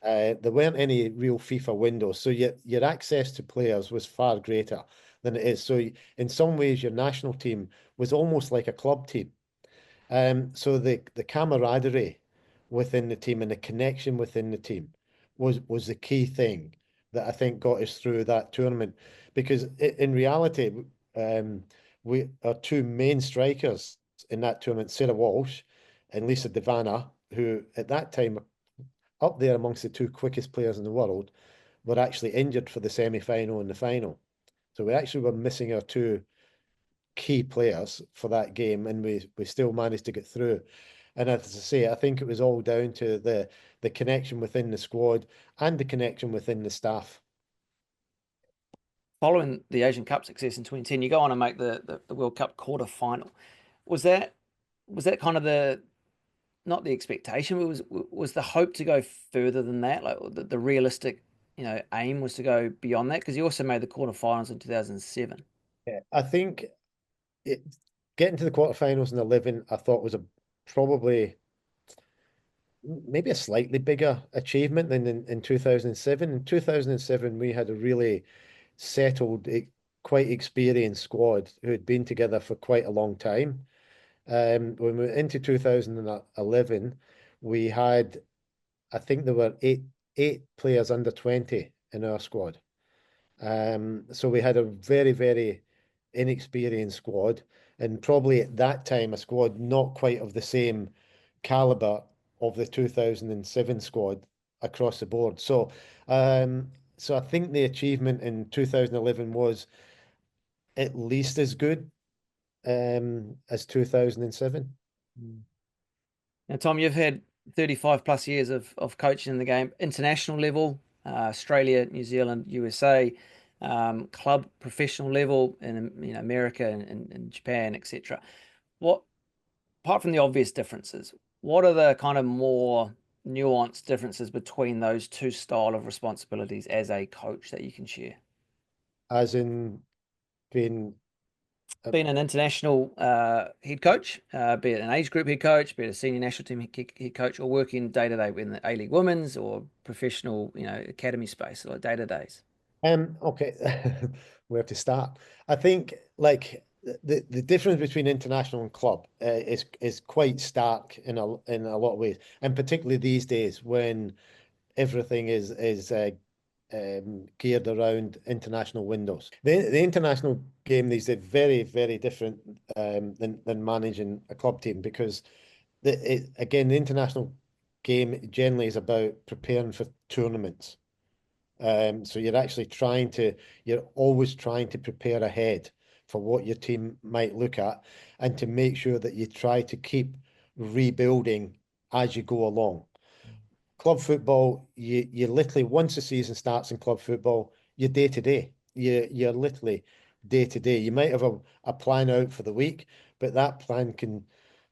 There weren't any real FIFA windows, so your access to players was far greater than it is. So in some ways, your national team was almost like a club team. So the camaraderie within the team and the connection within the team was the key thing that I think got us through that tournament. Because in reality, um, our two main strikers in that tournament, Sarah Walsh and Lisa Devana, who at that time up there amongst the two quickest players in the world, were actually injured for the semi-final and the final. So we actually were missing our two key players for that game, and we still managed to get through. And as I say, I think it was all down to the connection within the squad and the connection within the staff. Following the Asian Cup success in 2010, you go on and make the World Cup quarter final. Was that kind of the not the expectation, but was the hope to go further than that? Like the realistic, aim was to go beyond that because you also made the quarterfinals in 2007. Yeah, I think it, getting to the quarterfinals in 11, I thought was probably maybe a slightly bigger achievement than in 2007. In 2007, we had a really settled, quite experienced squad who had been together for quite a long time. When we went into 2011, we had, I think there were eight players under 20 in our squad. So we had a very, very inexperienced squad, and probably at that time a squad not quite of the same caliber of the 2007 squad across the board. So I think the achievement in 2011 was at least as good as 2007. Now, Tom, you've had 35 plus years of coaching in the game, international level, Australia, New Zealand, USA, club professional level in America and Japan, etc. What, apart from the obvious differences, what are the kind of more nuanced differences between those two style of responsibilities as a coach that you can share? As in being Being an international head coach, be it an age group head coach, be it a senior national team head coach, or working day to day in the A-League women's or professional, academy space, like day to days. okay, where to start? I think like the difference between international and club is quite stark in a lot of ways, and particularly these days when everything is geared around international windows. The international game these days very, very different than managing a club team because again, the international game generally is about preparing for tournaments. So you're always trying to prepare ahead for what your team might look at and to make sure that you try to keep rebuilding as you go along. Club football, you literally, once the season starts in club football, you're day to day. You're literally day to day. You might have a plan out for the week, but that plan can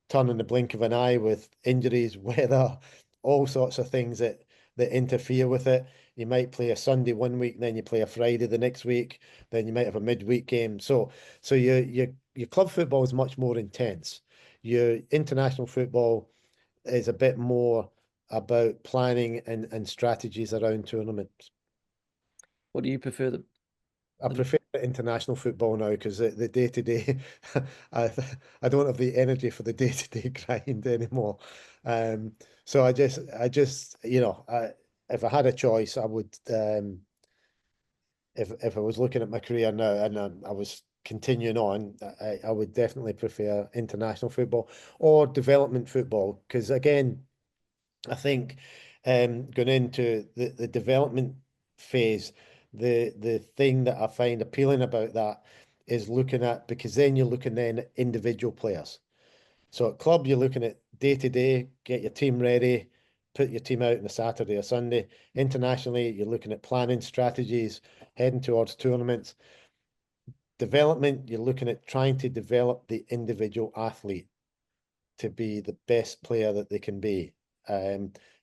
turn in the blink of an eye with injuries, weather, all sorts of things that interfere with it. You might play a Sunday one week, then you play a Friday the next week, then you might have a midweek game. So your club football is much more intense. Your international football is a bit more about planning and strategies around tournaments. What do you prefer I prefer the international football now because the day to day, I I don't have the energy for the day to day grind anymore. So I just if I had a choice, I would if I was looking at my career now and I was continuing on, I would definitely prefer international football or development football, because again, I think going into the development phase, the thing that I find appealing about that is looking at, because then you're looking then at individual players. So at club, you're looking at day to day, get your team ready, put your team out on a Saturday or Sunday. Internationally, you're looking at planning strategies, heading towards tournaments. Development, you're looking at trying to develop the individual athlete to be the best player that they can be,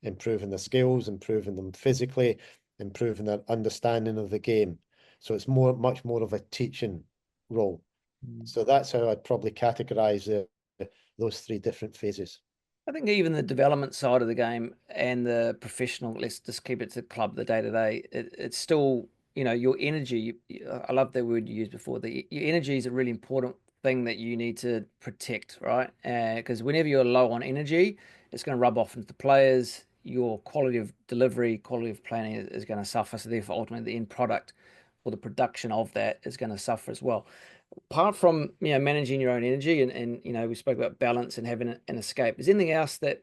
improving their skills, improving them physically, improving their understanding of the game. So it's much more of a teaching role. So that's how I'd probably categorize those three different phases. I think even the development side of the game and the professional, let's just keep it to club, the day to day, it's still, your energy. I love the word you used before. Your energy is a really important thing that you need to protect, right? Because whenever you're low on energy, it's going to rub off into the players. Your quality of delivery, quality of planning is going to suffer. So therefore, ultimately, the end product or the production of that is going to suffer as well. Apart from managing your own energy and we spoke about balance and having an escape, is anything else that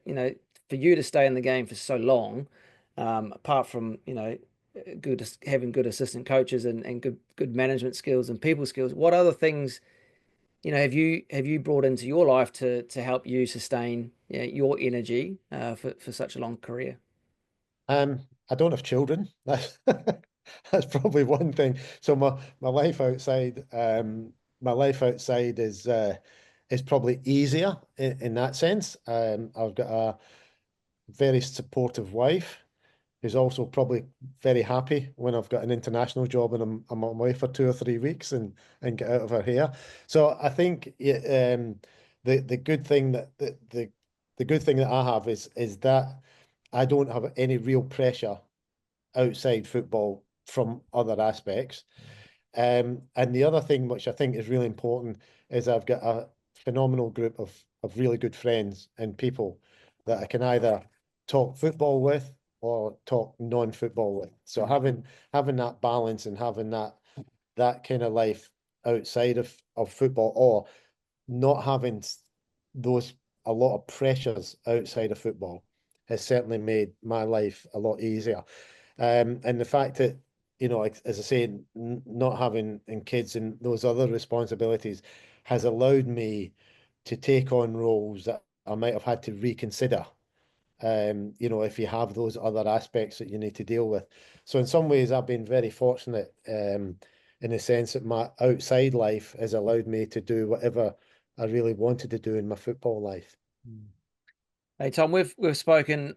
for you to stay in the game for so long, apart from having good assistant coaches and good management skills and people skills, what other things have you brought into your life to help you sustain your energy for such a long career? I don't have children. That's probably one thing. So my life outside, my life outside is probably easier in that sense. I've got a very supportive wife who's also probably very happy when I've got an international job and I'm away for 2 or 3 weeks and get out of her hair. So I think the good thing the good thing that I have is that I don't have any real pressure outside football from other aspects. And the other thing which I think is really important is I've got a phenomenal group of really good friends and people that I can either talk football with or talk non-football with. So having that balance and having that kind of life outside of football, or not having those a lot of pressures outside of football, has certainly made my life a lot easier. And the fact that, as I say, not having kids and those other responsibilities has allowed me to take on roles that I might have had to reconsider. If you have those other aspects that you need to deal with. So in some ways, I've been very fortunate, in the sense that my outside life has allowed me to do whatever I really wanted to do in my football life. Hey Tom, we've spoken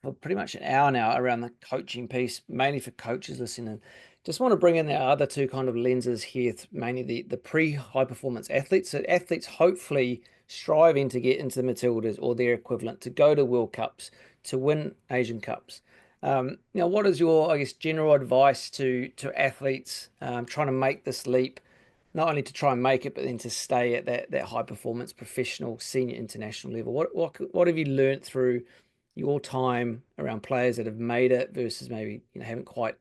for pretty much an hour now around the coaching piece, mainly for coaches listening. Just want to bring in our other two kind of lenses here, mainly the pre-high performance athletes. So athletes hopefully striving to get into the Matildas or their equivalent, to go to World Cups, to win Asian Cups. What is your, I guess, general advice to athletes trying to make this leap, not only to try and make it, but then to stay at that high performance professional senior international level? What have you learned through your time around players that have made it versus maybe haven't quite,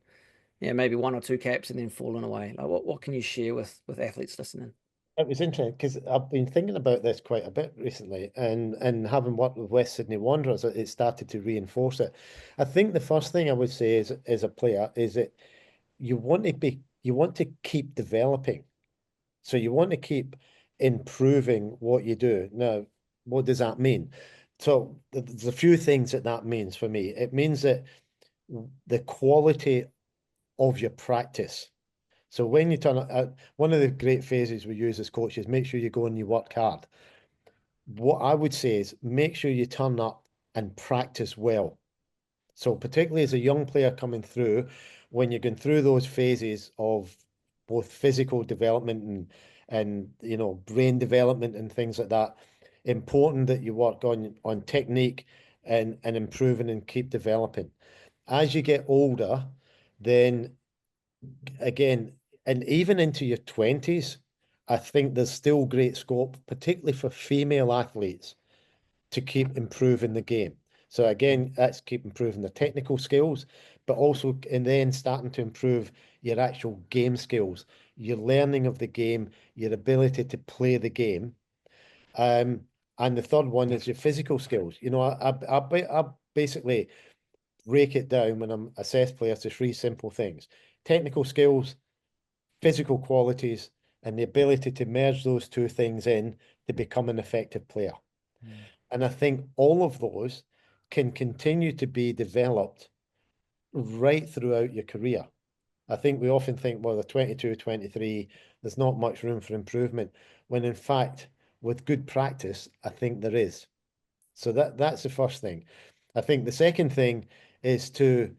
maybe one or two caps and then fallen away? Like what can you share with athletes listening? It was interesting because I've been thinking about this quite a bit recently, and having worked with West Sydney Wanderers, it started to reinforce it. I think the first thing I would say is, as a player, is that you want to keep developing. So you want to keep improving what you do. Now, what does that mean? So there's a few things that means for me. It means that the quality of your practice. So when you turn one of the great phases we use as coaches, make sure you go and you work hard. What I would say is make sure you turn up and practice well. So particularly as a young player coming through, when you're going through those phases of both physical development and brain development and things like that, important that you work on technique and improving and keep developing. As you get older, then again, and even into your 20s, I think there's still great scope, particularly for female athletes, to keep improving the game. So again, that's keep improving the technical skills, but also and then starting to improve your actual game skills, your learning of the game, your ability to play the game. And the third one is your physical skills. You know, I basically break it down when I'm assess players to three simple things: technical skills, physical qualities, and the ability to merge those two things in to become an effective player. And I think all of those can continue to be developed right throughout your career. I think we often think, well, they're 22, 23, there's not much room for improvement, when in fact, with good practice, I think there is. So that's the first thing. I think the second thing is to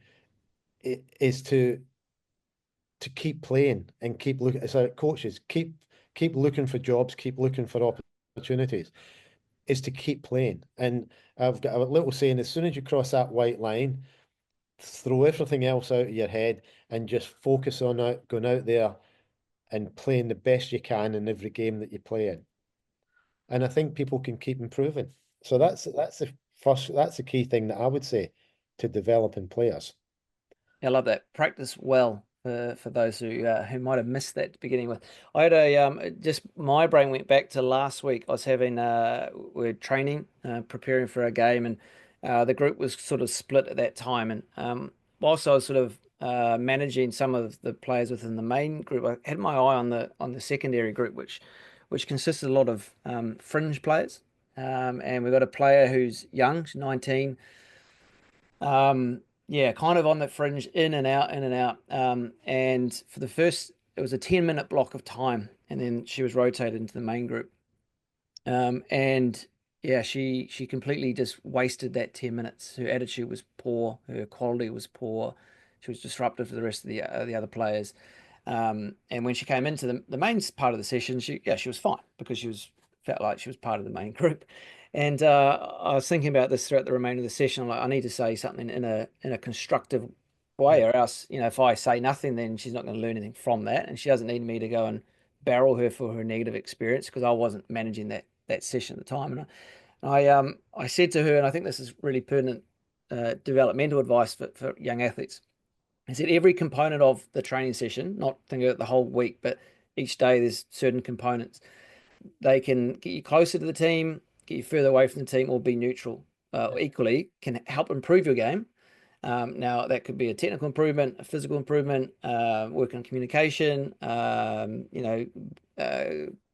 keep playing and keep looking. As coaches, keep looking for jobs, keep looking for opportunities. Is to keep playing. And I've got a little saying: as soon as you cross that white line, throw everything else out of your head and just focus on going out there and playing the best you can in every game that you play in. And I think people can keep improving. So that's the key thing that I would say to developing players. I love that. Practice well for those who might have missed that beginning with. I had just my brain went back to last week. I was having we're training, preparing for a game, and the group was sort of split at that time. And whilst I was sort of managing some of the players within the main group, I had my eye on the secondary group, which consisted a lot of fringe players. And we've got a player who's young, she's 19. Yeah, kind of on the fringe, in and out, in and out. And for the first, it was a 10-minute block of time, and then she was rotated into the main group. And yeah, she completely just wasted that 10 minutes. Her attitude was poor, her quality was poor. She was disruptive for the rest of the other players. And when she came into the main part of the session, she was fine because felt like she was part of the main group. And I was thinking about this throughout the remainder of the session. I'm like, I need to say something in a constructive way, or else, if I say nothing, then she's not going to learn anything from that, and she doesn't need me to go and barrel her for her negative experience, because I wasn't managing that session at the time. And I said to her, and I think this is really pertinent developmental advice for young athletes. I said every component of the training session, not thinking about the whole week, but each day there's certain components. They can get you closer to the team, get you further away from the team, or be neutral. Equally, can help improve your game. Now, that could be a technical improvement, a physical improvement, work on communication,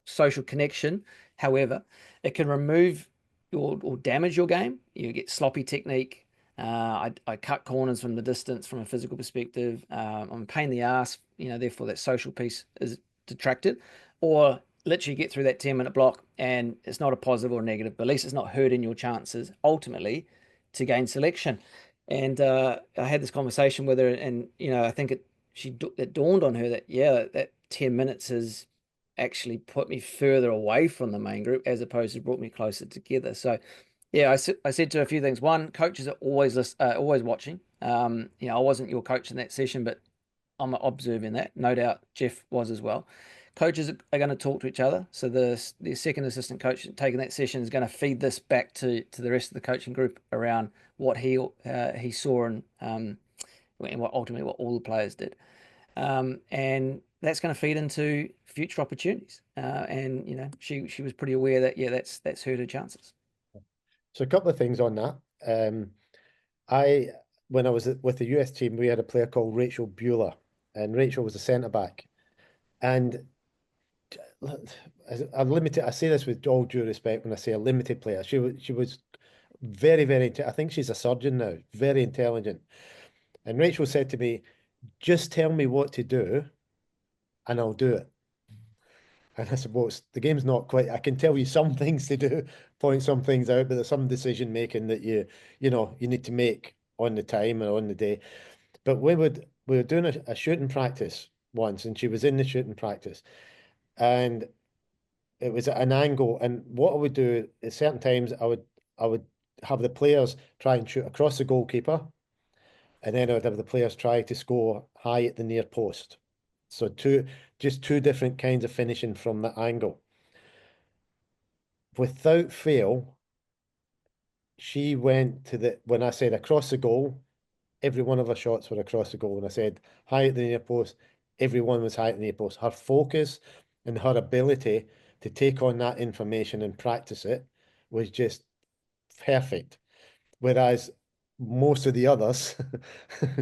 social connection. However, it can remove or damage your game. You get sloppy technique. I cut corners from the distance from a physical perspective. I'm a pain in the ass, therefore that social piece is detracted. Or literally get through that 10-minute block and it's not a positive or negative, but at least it's not hurting your chances ultimately to gain selection. And I had this conversation with her, and I think it dawned on her that that 10 minutes has actually put me further away from the main group as opposed to brought me closer together. So yeah, I said to her a few things. One, coaches are always watching. I wasn't your coach in that session, but I'm observing that. No doubt Jeff was as well. Coaches are going to talk to each other. So the second assistant coach taking that session is going to feed this back to the rest of the coaching group around what he saw, and what all the players did. And that's going to feed into future opportunities. And she was pretty aware that that's hurt her chances. So a couple of things on that. When I was with the US team, we had a player called Rachel Bueller, and Rachel was a centre back. And I say this with all due respect when I say a limited player. She was very, very. I think she's a surgeon now. Very intelligent. And Rachel said to me, "Just tell me what to do, and I'll do it." And I suppose the game's not quite. I can tell you some things to do, point some things out, but there's some decision making that you need to make on the time or on the day. But we were doing a shooting practice once, and she was in the shooting practice, and it was at an angle. And what I would do at certain times, I would have the players try and shoot across the goalkeeper, and then I would have the players try to score high at the near post. So just two different kinds of finishing from that angle. Without fail, she went when I said across the goal, every one of her shots were across the goal. And I said high at the near post, everyone was hitting the post. Her focus and her ability to take on that information and practice it was just perfect. Whereas most of the others,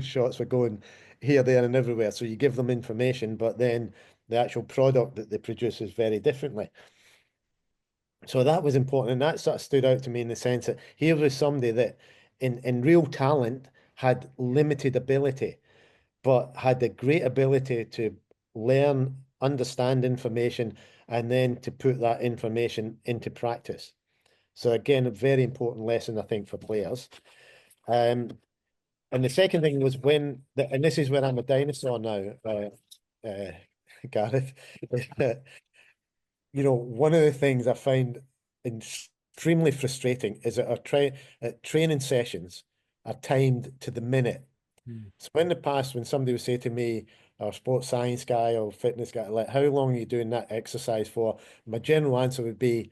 shots were going here, there, and everywhere. So you give them information, but then the actual product that they produce is very differently. So that was important, and that sort of stood out to me in the sense that here was somebody that, in real talent, had limited ability, but had a great ability to learn, understand information, and then to put that information into practice. So again, a very important lesson, I think, for players. And the second thing was and this is when I'm a dinosaur now, uh, Gareth. One of the things I find extremely frustrating is that training sessions are timed to the minute. Mm. So in the past, when somebody would say to me, or sports science guy or fitness guy, like, how long are you doing that exercise for? My general answer would be,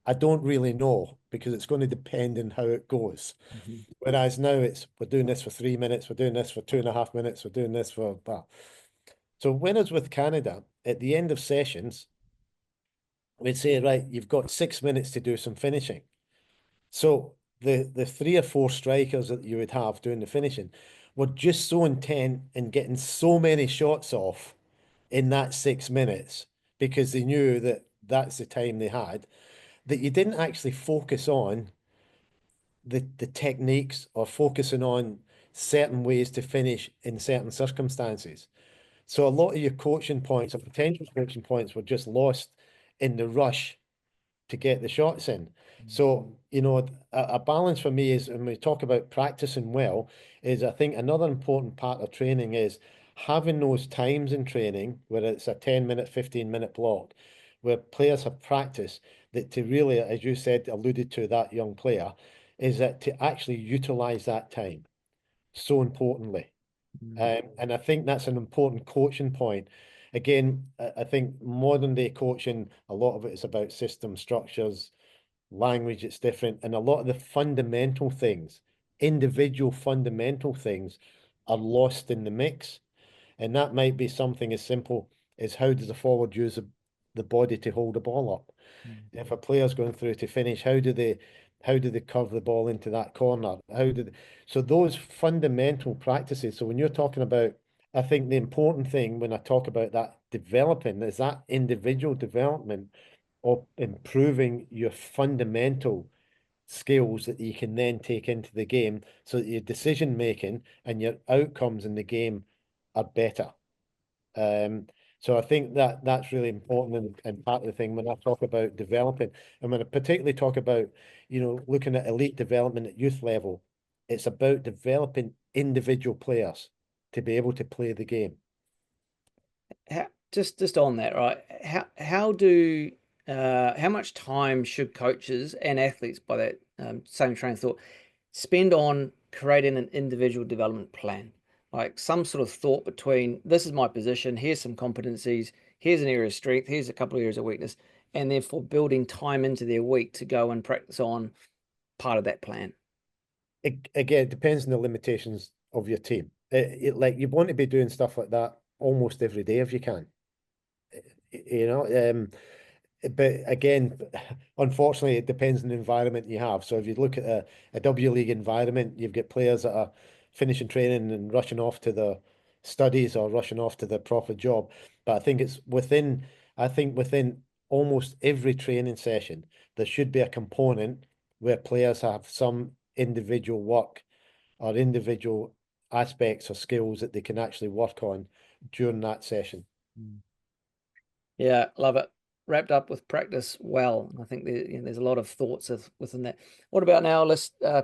I don't really know, because it's going to depend on how it goes. Mm-hmm. Whereas now we're doing this for 3 minutes, we're doing this for 2.5 minutes, we're doing this for that. So when I was with Canada, at the end of sessions, we'd say, right, you've got 6 minutes to do some finishing. So the 3 or 4 strikers that you would have doing the finishing were just so intent in getting so many shots off in that 6 minutes, because they knew that that's the time they had, that you didn't actually focus on the techniques or focusing on certain ways to finish in certain circumstances. So a lot of your coaching points or potential coaching points were just lost in the rush to get the shots in. So, a balance for me is, when we talk about practicing well, is I think another important part of training is having those times in training, whether it's a 10-minute, 15-minute block, where players have practice, that to really, as you said, alluded to that young player, is that to actually utilize that time so importantly. And I think that's an important coaching point. Again, I think modern day coaching, a lot of it is about system structures, language, it's different. And a lot of the fundamental things, individual fundamental things, are lost in the mix. And that might be something as simple as, how does a forward use the body to hold the ball up? If a player's going through to finish, how do they curve the ball into that corner? So those fundamental practices. So when you're talking about, I think the important thing when I talk about that developing is that individual development of improving your fundamental skills that you can then take into the game, so that your decision making and your outcomes in the game are better. So I think that that's really important, and part of the thing when I talk about developing, and when I particularly talk about, looking at elite development at youth level, it's about developing individual players to be able to play the game. Just on that, right? How much time should coaches and athletes, by that same train of thought, spend on creating an individual development plan? Like some sort of thought between, this is my position, here's some competencies, here's an area of strength, here's a couple of areas of weakness, and therefore building time into their week to go and practice on part of that plan. Again, it depends on the limitations of your team. Like, you want to be doing stuff like that almost every day if you can. You know, but again, unfortunately, it depends on the environment you have. So if you look at a W League environment, you've got players that are finishing training and rushing off to the studies or rushing off to the proper job. But I think within almost every training session, there should be a component where players have some individual work or individual aspects or skills that they can actually work on during that session. Yeah, love it. Wrapped up with practice well. I think there's a lot of thoughts within that. What about now,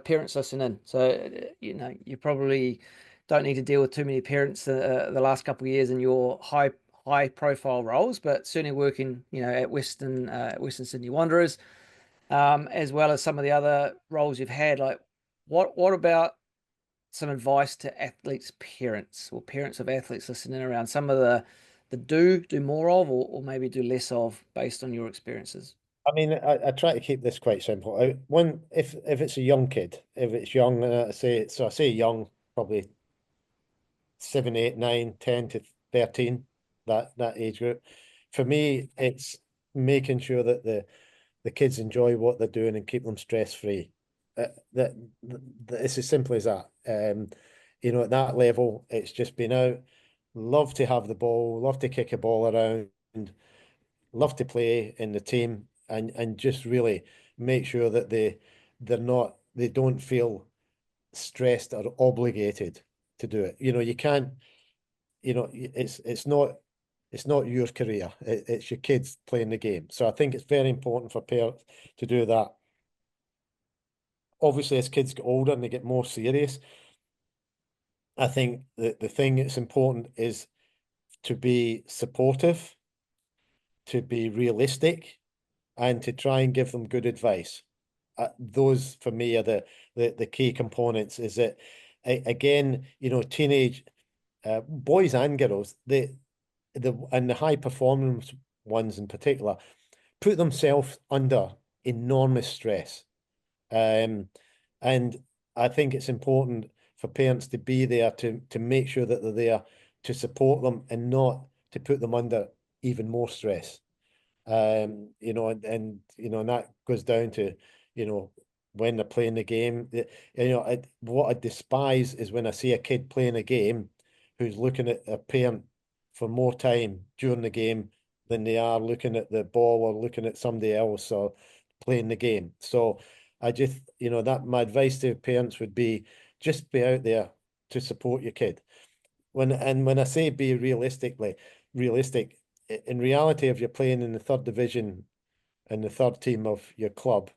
parents listening in? So, you probably don't need to deal with too many parents the last couple of years in your high profile roles, but certainly working, at Western Sydney Wanderers, as well as some of the other roles you've had. Like, what about some advice to athletes' parents, or parents of athletes listening around some of the do more of, or maybe do less of, based on your experiences? I mean, I try to keep this quite simple. If it's a young kid, if it's young, I say young, probably 7, 8, 9, 10 to 13. that age group. For me, it's making sure that the kids enjoy what they're doing and keep them stress free. That it's as simple as that. At that level, it's just been out. Love to have the ball, love to kick a ball around, love to play in the team, and just really make sure that they don't feel stressed or obligated to do it. You can't. It's not your career. It's your kids playing the game. So I think it's very important for parents to do that. Obviously, as kids get older and they get more serious, I think the thing that's important is to be supportive, to be realistic, and to try and give them good advice. Those for me are the key components. Is that again, teenage boys and girls, the high performance ones in particular, put themselves under enormous stress. And I think it's important for parents to be there to make sure that they're there to support them and not to put them under even more stress. And that goes down to, when they're playing the game. What I despise is when I see a kid playing a game who's looking at a parent for more time during the game than they are looking at the ball or looking at somebody else or playing the game. So I just, that my advice to parents would be just be out there to support your kid. When I say be realistic, in reality, if you're playing in the third division and the third team of your club,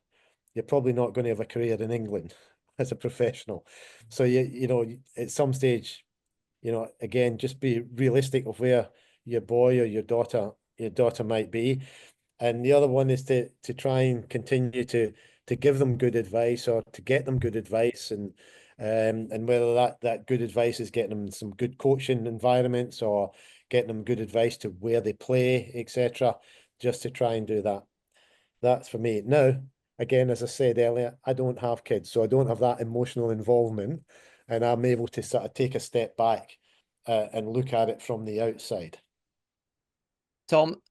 you're probably not going to have a career in England as a professional. So at some stage, again, just be realistic of where your boy or your daughter might be. And the other one is to try and continue to give them good advice or to get them good advice, and whether that good advice is getting them some good coaching environments or getting them good advice to where they play, etc. Just to try and do that. That's for me. Now, again, as I said earlier, I don't have kids, so I don't have that emotional involvement, and I'm able to sort of take a step back and look at it from the outside. Tom,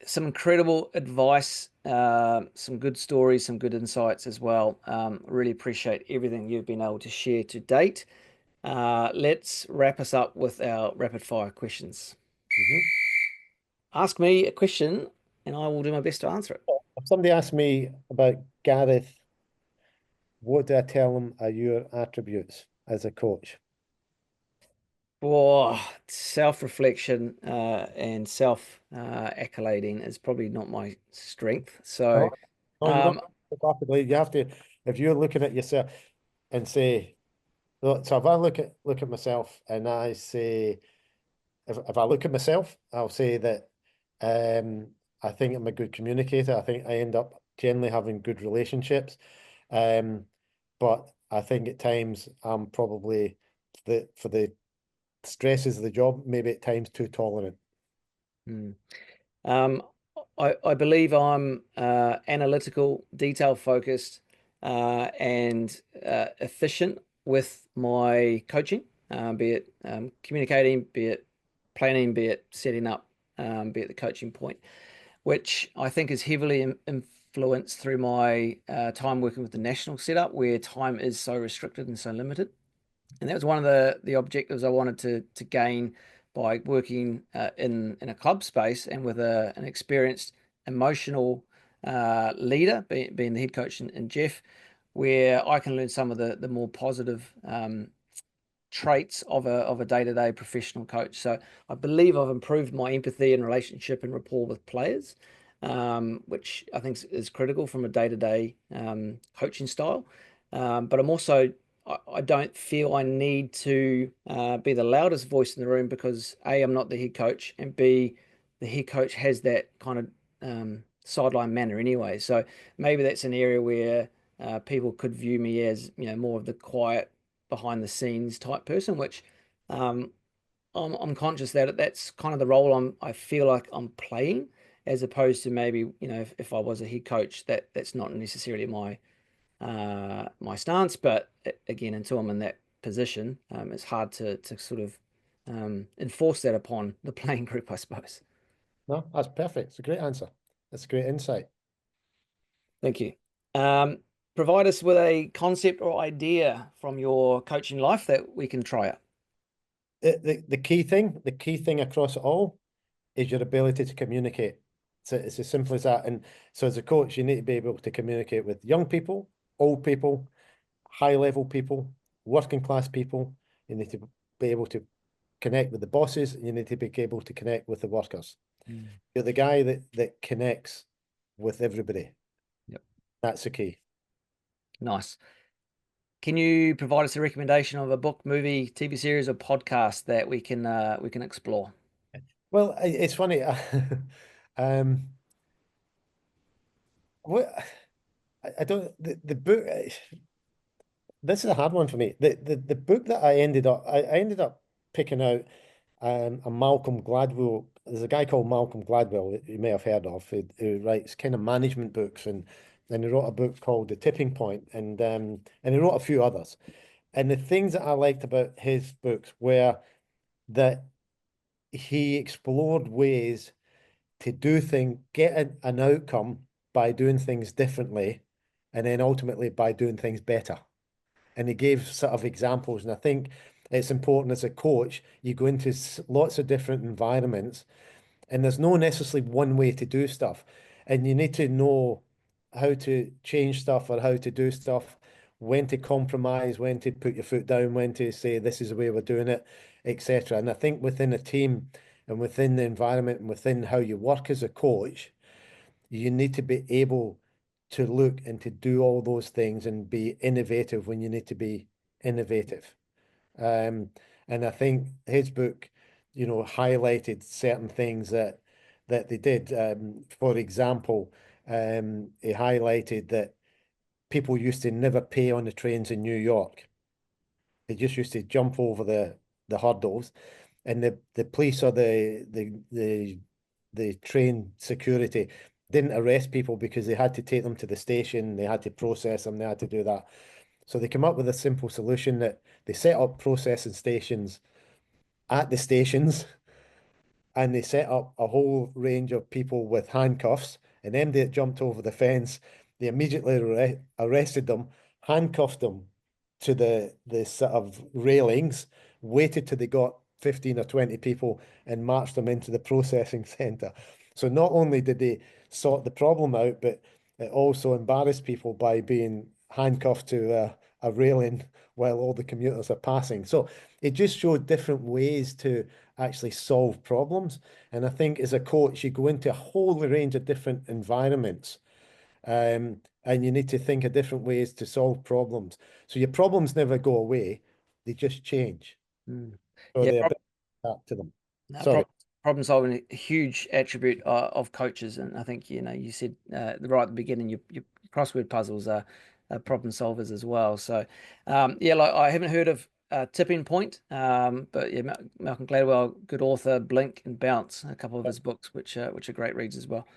some incredible advice, some good stories, some good insights as well. Really appreciate everything you've been able to share to date. Let's wrap us up with our rapid fire questions. Mhm. Ask me a question and I will do my best to answer it. If somebody asks me about Gareth, what do I tell them are your attributes as a coach? For self-reflection and self-accolading is probably not my strength. So, No, no, you don't um, have to rapidly. You have to, if you're looking at yourself and say, look, so if I look at myself and I say, if I look at myself, I'll say that um, I think I'm a good communicator. I think I end up generally having good relationships. Um, but I think at times I'm probably for the stresses of the job, maybe at times too tolerant. hmm. Um, I believe I'm analytical, detail focused, and efficient with my coaching, be it communicating, be it planning, be it setting up, be it the coaching point, which I think is heavily influenced through my time working with the national setup, where time is so restricted and so limited. And that was one of the objectives I wanted to gain by working in a club space and with an experienced emotional leader, being the head coach in Jeff, where I can learn some of the more positive traits of a day-to-day professional coach. So I believe I've improved my empathy and relationship and rapport with players, which I think is critical from a day-to-day coaching style. But I'm also I don't feel I need to be the loudest voice in the room because A, I'm not the head coach, and B, the head coach has that kind of sideline manner anyway. So maybe that's an area where people could view me as more of the quiet behind the scenes type person, which um, I'm conscious that that's kind of the role I feel like I'm playing, as opposed to maybe if I was a head coach, that's not necessarily my stance. But again, until I'm in that position, it's hard to sort of enforce that upon the playing group, I suppose. No, that's perfect. It's a great answer. That's a great insight. Thank you. Um, Provide us with a concept or idea from your coaching life that we can try out. The key thing across it all is your ability to communicate. So it's as simple as that. And so as a coach, you need to be able to communicate with young people, old people, high level people, working class people. You need to be able to connect with the bosses. You need to be able to connect with the workers. Mm. You're the guy that connects with everybody. Yep. That's the key. Nice. Can you provide us a recommendation of a book, movie, TV series, or podcast that we can explore? Well, it's funny. um, what I don't the book. This is a hard one for me. The book that I ended up picking out a Malcolm Gladwell. There's a guy called Malcolm Gladwell that you may have heard of who writes kind of management books and he wrote a book called The Tipping Point and he wrote a few others. And the things that I liked about his books were that he explored ways to do things, get an outcome by doing things differently, and then ultimately by doing things better. And he gave sort of examples. And I think it's important as a coach, you go into lots of different environments, and there's no necessarily one way to do stuff. And you need to know how to change stuff or how to do stuff, when to compromise, when to put your foot down, when to say this is the way we're doing it, etc. And I think within a team and within the environment and within how you work as a coach, you need to be able to look and to do all those things and be innovative when you need to be innovative. Um, and I think his book, highlighted certain things that they did. For example, he highlighted that people used to never pay on the trains in New York. They just used to jump over the hurdles, and the police or the train security didn't arrest people because they had to take them to the station, they had to process them, they had to do that. So they came up with a simple solution that they set up processing stations at the stations and they set up a whole range of people with handcuffs. And then they jumped over the fence. They immediately arrested them, handcuffed them to the sort of railings, waited till they got 15 or 20 people and marched them into the processing centre. So not only did they sort the problem out, but it also embarrassed people by being handcuffed to a railing while all the commuters are passing. So it just showed different ways to actually solve problems. And I think as a coach, you go into a whole range of different environments, and you need to think of different ways to solve problems. So your problems never go away, they just change. Mm. So Yeah, they're a bit back to them. no, Sorry. problem solving a huge attribute of coaches, and I think you said right at the beginning your crossword puzzles are problem solvers as well. So yeah, like I haven't heard of Tipping Point, but yeah, Malcolm Gladwell, good author, Blink and Bounce, a couple of his books, which are great reads as well.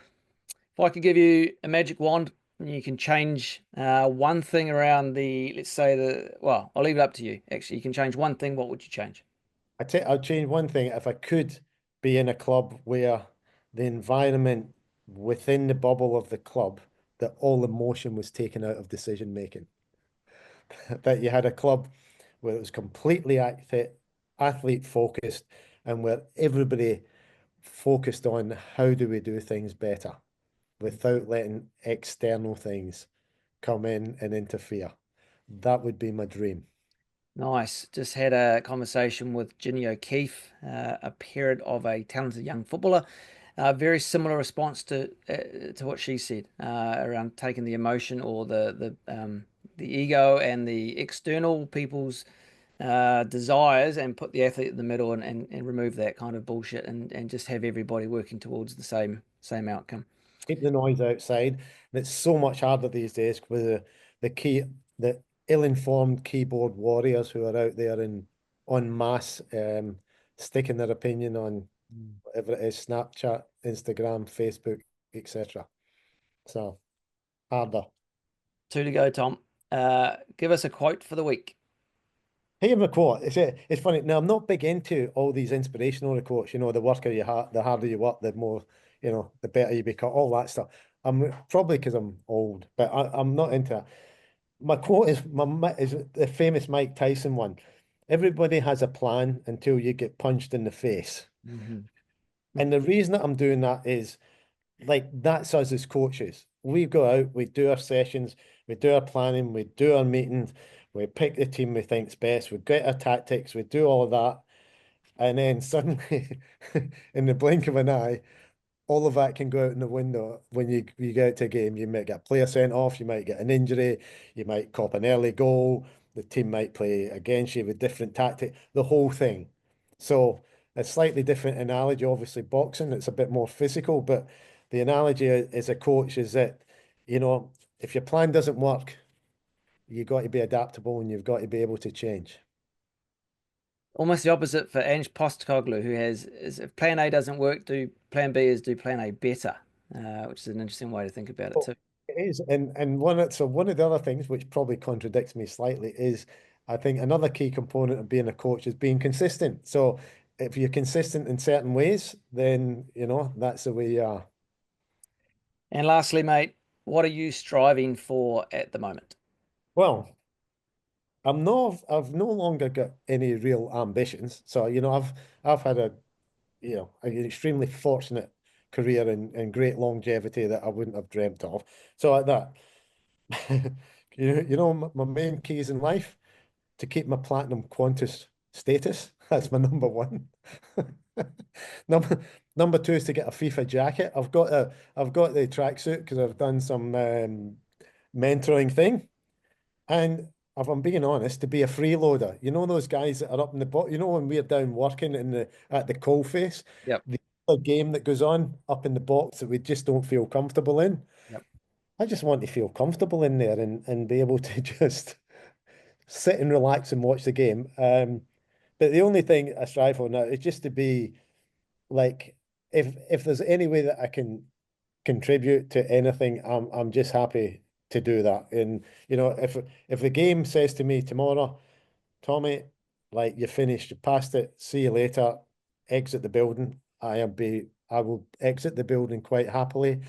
If I could give you a magic wand and you can change one thing around let's say well, I'll leave it up to you. Actually, you can change one thing. What would you change? I'd change one thing. If I could be in a club where the environment within the bubble of the club, that all emotion was taken out of decision making. That you had a club where it was completely athlete focused and where everybody focused on how do we do things better without letting external things come in and interfere. That would be my dream. Nice. Just had a conversation with Ginny O'Keefe, a parent of a talented young footballer. Very similar response to what she said around taking the emotion or the ego and the external people's desires and put the athlete in the middle and remove that kind of bullshit and just have everybody working towards the same outcome. Keep the noise outside. And it's so much harder these days with the ill-informed keyboard warriors who are out there in en masse, sticking their opinion on Mm. whatever it is, Snapchat, Instagram, Facebook, etc. So harder. Two to go, Tom. Give us a quote for the week. Hey, McCourt, it's funny. Now, I'm not big into all these inspirational quotes. The worker the harder you work, the more, the better you become, all that stuff. I'm probably because I'm old, but I'm not into it. My quote is the famous Mike Tyson one. Everybody has a plan until you get punched in the face. Hmm. And the reason that I'm doing that is like that's us as coaches. We go out, we do our sessions, we do our planning, we do our meetings, we pick the team we think's best, we get our tactics, we do all of that, and then suddenly, in the blink of an eye, all of that can go out in the window when you get out to a game. You might get a player sent off, you might get an injury, you might cop an early goal, the team might play against you with different tactics, the whole thing. So a slightly different analogy, obviously boxing, it's a bit more physical, but the analogy as a coach is that, if your plan doesn't work, you've got to be adaptable and you've got to be able to change. Almost the opposite for Ange Postecoglou, who is if Plan A doesn't work, do Plan B is do Plan A better, which is an interesting way to think about it Well, too. it is, and one of the other things which probably contradicts me slightly is I think another key component of being a coach is being consistent. So if you're consistent in certain ways, then that's the way you are. And lastly, mate, what are you striving for at the moment? Well, I've no longer got any real ambitions. So, I've had an extremely fortunate career and great longevity that I wouldn't have dreamt of. So like that, my main keys in life to keep my platinum Qantas status. That's my number one. Number number two is to get a FIFA jacket. I've got the tracksuit because I've done some mentoring thing. And if I'm being honest, to be a freeloader, those guys that are up in the box, when we're down working at the coalface, Yep. the other game that goes on up in the box that we just don't feel comfortable in. Yep. I just want to feel comfortable in there and be able to just sit and relax and watch the game. But the only thing I strive for now is just to be like, if there's any way that I can contribute to anything, I'm just happy to do that. And if the game says to me tomorrow, Tommy, like you're finished, you passed it, see you later, exit the building, I will exit the building quite happily.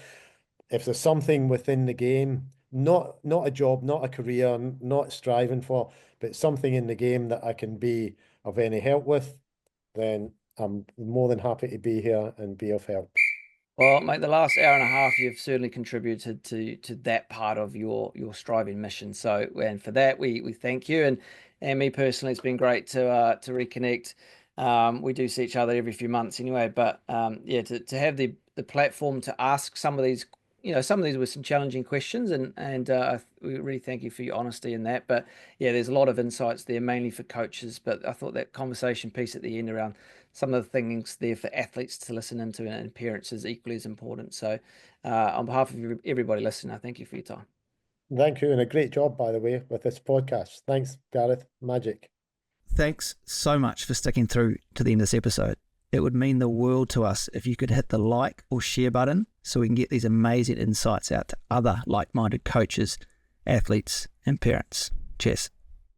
If there's something within the game, not a job, not a career, not striving for, but something in the game that I can be of any help with, then I'm more than happy to be here and be of help. Well, mate, the last hour and a half, you've certainly contributed to that part of your striving mission. So, and for that, we thank you. And me personally, it's been great to reconnect. We do see each other every few months anyway, but yeah, to have the platform to ask some of these, some of these were some challenging questions, and we really thank you for your honesty in that. But yeah, there's a lot of insights there, mainly for coaches. But I thought that conversation piece at the end around some of the things there for athletes to listen into and parents is equally as important. So, on behalf of everybody listening, I thank you for your time. Thank you, and a great job, by the way, with this podcast. Thanks, Gareth. Magic. Thanks so much for sticking through to the end of this episode. It would mean the world to us if you could hit the like or share button so we can get these amazing insights out to other like-minded coaches, athletes, and parents. Cheers.